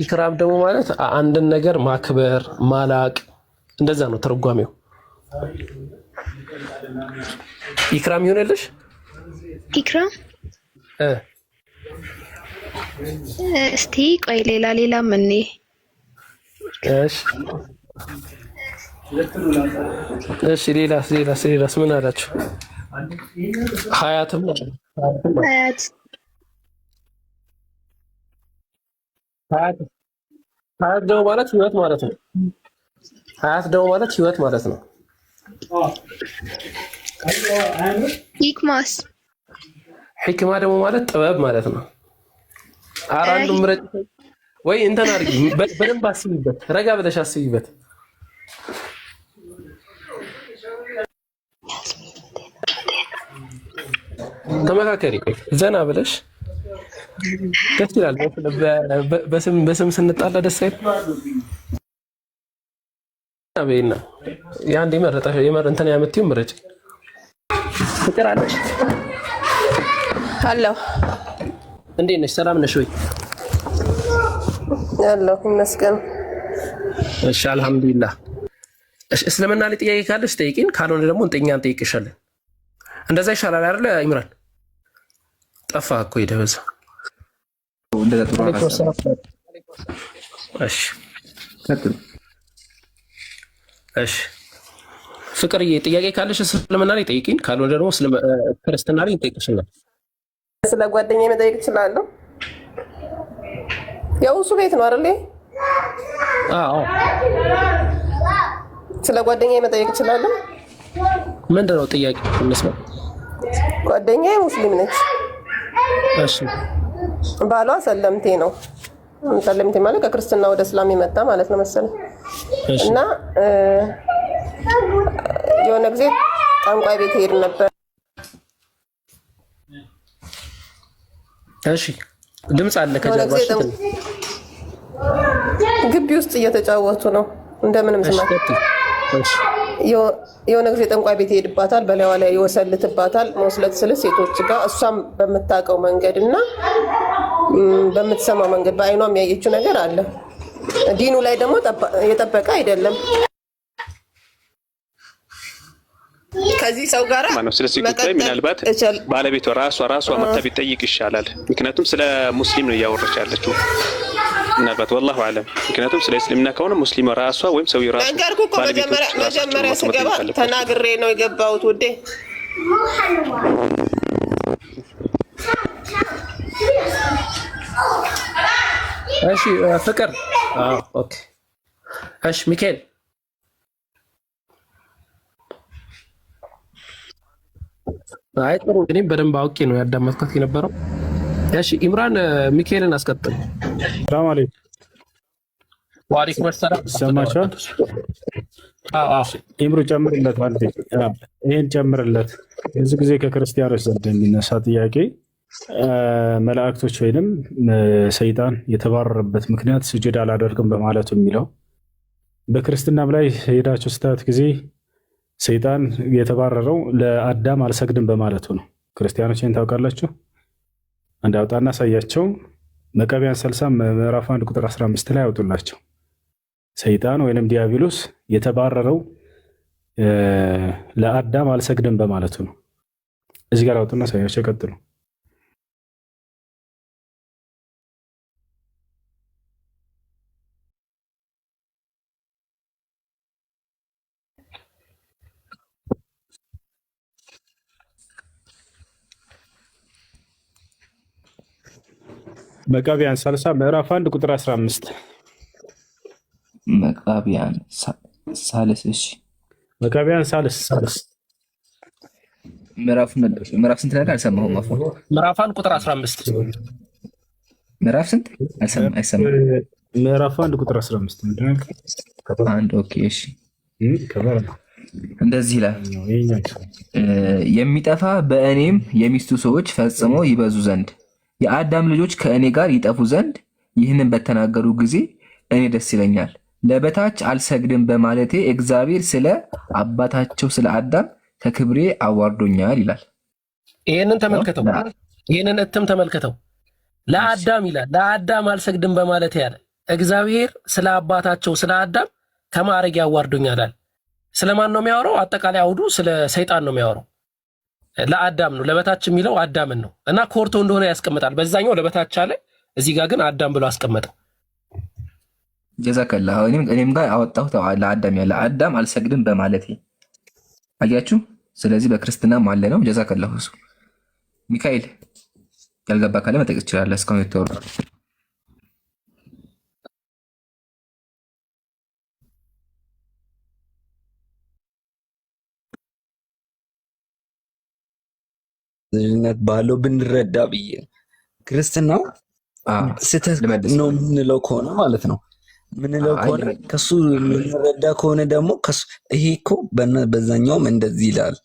ኢክራም ደግሞ ማለት አንድን ነገር ማክበር ማላቅ እንደዛ ነው ትርጓሜው። ኢክራም ይሆነልሽ? ኢክራም እስቲ ቆይ ሌላ ምን? እሺ ሌላስ ምን አላችሁ? ሀያትም ሀያት ደግሞ ማለት ህይወት ማለት ነው። ሀያት ደግሞ ማለት ህይወት ማለት ነው። ሂክማስ? ሂክማ ደግሞ ማለት ጥበብ ማለት ነው። አራንዱ ምረጭ ወይ እንትን አድርጊ። በደንብ አስቢበት፣ ረጋ ብለሽ አስቢበት። ተመካከሪ ዘና ብለሽ። ደስ ይላል። በስም ስንጣላ ደስ አይልም? አቤና ያንዴ መረጣሽ እንትን ያመጣው ምረጭ። ፍቅር አለሽ? አለሁ። እንዴት ነሽ? ሰላም ነሽ ወይ? አለሁ ይመስገን። እሺ አልহামዱሊላህ። እሺ እስልምና ላይ ጥያቄ ካለሽ ጠይቂን፣ ካልሆነ ደግሞ እንጠኛ እንጠይቅሻለን። እንደዛ ይሻላል አይደል? ኢምራን ጠፋ እኮ ይደበዛ እንደዛ ጥሩ ሀሳብ። እሺ እሺ ፍቅርዬ ጥያቄ ካለሽ እስልምና ላይ ጠይቂኝ፣ ካልሆነ ደግሞ ክርስትና ላይ ጠይቅሽና ስለ ጓደኛዬ መጠየቅ እችላለሁ? ያው እሱ ቤት ነው አይደል? አዎ ስለ ጓደኛዬ መጠየቅ እችላለሁ? ምንድን ነው ጥያቄ? እንስማ። ጓደኛዬ ሙስሊም ነች። እሺ ባሏ ሰለምቴ ነው። ሰለምቴ ማለት ከክርስትና ወደ እስላም የመጣ ማለት ነው መሰለኝ። እና የሆነ ጊዜ ጠንቋይ ቤት ሄድ ነበር። እሺ ድምፅ አለ ከጀርባሽ። ግቢ ውስጥ እየተጫወቱ ነው እንደምንም ስማ። የሆነ ጊዜ ጠንቋይ ቤት ይሄድባታል፣ በላይዋ ላይ ይወሰልትባታል። መወስለት ስለ ሴቶች ጋር እሷም በምታውቀው መንገድ እና በምትሰማው መንገድ በአይኗም ያየችው ነገር አለ። ዲኑ ላይ ደግሞ የጠበቀ አይደለም። ከዚህ ሰው ጋር ስለዚህ ጉዳይ ምናልባት ባለቤቷ ራሷ መታ ቢጠይቅ ይሻላል። ምክንያቱም ስለ ሙስሊም ነው እያወራች ያለችው። ምናልባት ወላሁ አለም። ምክንያቱም ስለ እስልምና ከሆነ ሙስሊም ራሷ ወይም ሰው ራሱ ነገርኩህ እኮ መጀመሪያ ስገባ ተናግሬ ነው የገባሁት ውዴ። እሺ ፍቅር ኦኬ። እሺ ሚካኤል አይ ጥሩ እንግዲህ በደንብ አውቄ ነው ያዳመጥኩት የነበረው። እሺ ኢምራን ሚካኤልን አስቀጥል። ሰላም አለይኩም። ወአለይኩም ሰላም። ሰማቻል? ኢምሩ ጨምርለት ማለት ይሄን ጨምርለት። ብዙ ጊዜ ከክርስቲያኖች ዘንድ የሚነሳ ጥያቄ መላእክቶች ወይንም ሰይጣን የተባረረበት ምክንያት ስጁድ አላደርግም በማለቱ የሚለው በክርስትናም ላይ ሄዳችሁ ስታት ጊዜ ሰይጣን የተባረረው ለአዳም አልሰግድም በማለቱ ነው። ክርስቲያኖች ይህን ታውቃላችሁ? አንድ አውጣና ሳያቸው። መቃብያን 30 ምዕራፍ 1 ቁጥር 15 ላይ አውጡላቸው። ሰይጣን ወይንም ዲያብሎስ የተባረረው ለአዳም አልሰግድም በማለቱ ነው። እዚህ ጋር አውጡና ሳያቸው። ቀጥሉ። መቃብያን 30 ምዕራፍ 1 ቁጥር 15 መቃብያን ሳልስ። እሺ መቃብያን ሳልስ ምዕራፍ ስንት ላይ አልሰማሁም። አፎ ምዕራፍ 1 ቁጥር 15 ምዕራፍ ስንት አይሰማም። ምዕራፍ 1 ቁጥር 15 ምንድነው? አንድ ኦኬ። እሺ እንደዚህ ይላል፣ የሚጠፋ በእኔም የሚስቱ ሰዎች ፈጽሞ ይበዙ ዘንድ የአዳም ልጆች ከእኔ ጋር ይጠፉ ዘንድ ይህንን በተናገሩ ጊዜ እኔ ደስ ይለኛል። ለበታች አልሰግድም በማለቴ እግዚአብሔር ስለ አባታቸው ስለ አዳም ከክብሬ አዋርዶኛል ይላል። ይህንን ተመልከተው፣ ይህንን እትም ተመልከተው። ለአዳም ይላል፣ ለአዳም አልሰግድም በማለቴ ያለ እግዚአብሔር ስለ አባታቸው ስለ አዳም ከማዕረግ ያዋርዶኛል። ስለማን ነው የሚያወራው? አጠቃላይ አውዱ ስለ ሰይጣን ነው የሚያወራው። ለአዳም ነው። ለበታች የሚለው አዳምን ነው እና ኮርቶ እንደሆነ ያስቀምጣል። በዛኛው ለበታች አለ፣ እዚህ ጋር ግን አዳም ብሎ አስቀመጠው። ጀዛከላ። እኔም ጋር አወጣሁት ለአዳም ያለ አዳም አልሰግድም በማለቴ አያችሁ። ስለዚህ በክርስትናም አለ ነው። ጀዛከላ። እሱ ሚካኤል ያልገባ ካለ መጠየቅ ትችላለህ። እስካሁን የተወራ ልጅነት ባለው ብንረዳ ብዬ ክርስትናው ስህተት ነው የምንለው ከሆነ ማለት ነው ምንለው ከሆነ ከሱ የምንረዳ ከሆነ ደግሞ ይሄ እኮ በዛኛውም እንደዚህ ይላል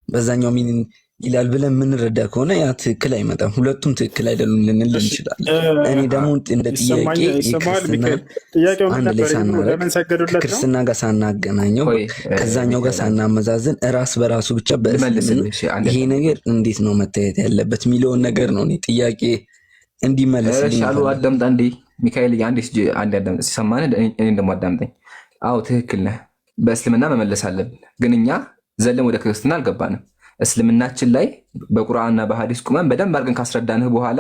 በዛኛው ምን ይላል ብለን የምንረዳ ከሆነ ያ ትክክል አይመጣም። ሁለቱም ትክክል አይደሉም ልንል እንችላለን። እኔ ደግሞ እንደ ጥያቄ ክርስትና ጋር ሳናገናኘው ከዛኛው ጋር ሳናመዛዝን ራስ በራሱ ብቻ በእስልምና ይሄ ነገር እንዴት ነው መታየት ያለበት የሚለውን ነገር ነው እኔ ጥያቄ እንዲመለስልኝ አሉ። አዳምጣ እንዴ ሚካኤል፣ አንድ አዳምጥ ሲሰማን እኔ ደግሞ አዳምጠኝ። አዎ ትክክል ነህ። በእስልምና መመለስ አለብን፣ ግን እኛ ዘለም ወደ ክርስትና አልገባንም። እስልምናችን ላይ በቁርአንና በሐዲስ ቁመን በደንብ አድርገን ካስረዳንህ በኋላ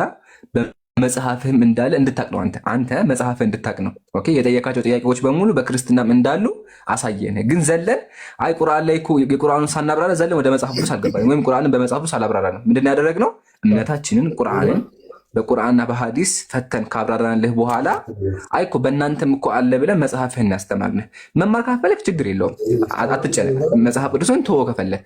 መጽሐፍህም እንዳለ እንድታቅ ነው። አንተ መጽሐፍህ እንድታቅ ነው። ኦኬ የጠየቃቸው ጥያቄዎች በሙሉ በክርስትናም እንዳሉ አሳየን። ግን ዘለን አይ ቁርአን ላይ እኮ የቁርአኑን ሳናብራራ ዘለን ወደ መጽሐፍ ቅዱስ አልገባንም፣ ወይም ቁርአንን በመጽሐፍ ቅዱስ አላብራራ ነው። ምንድን ያደረግነው? እምነታችንን ቁርአንን በቁርአንና በሐዲስ ፈተን ካብራራንልህ በኋላ አይ እኮ በእናንተም እኮ አለ ብለን መጽሐፍህን ያስተማርንህ። መማር ካፈለክ ችግር የለውም፣ አትጨነቅ። መጽሐፍ ቅዱስን ተወው ከፈለክ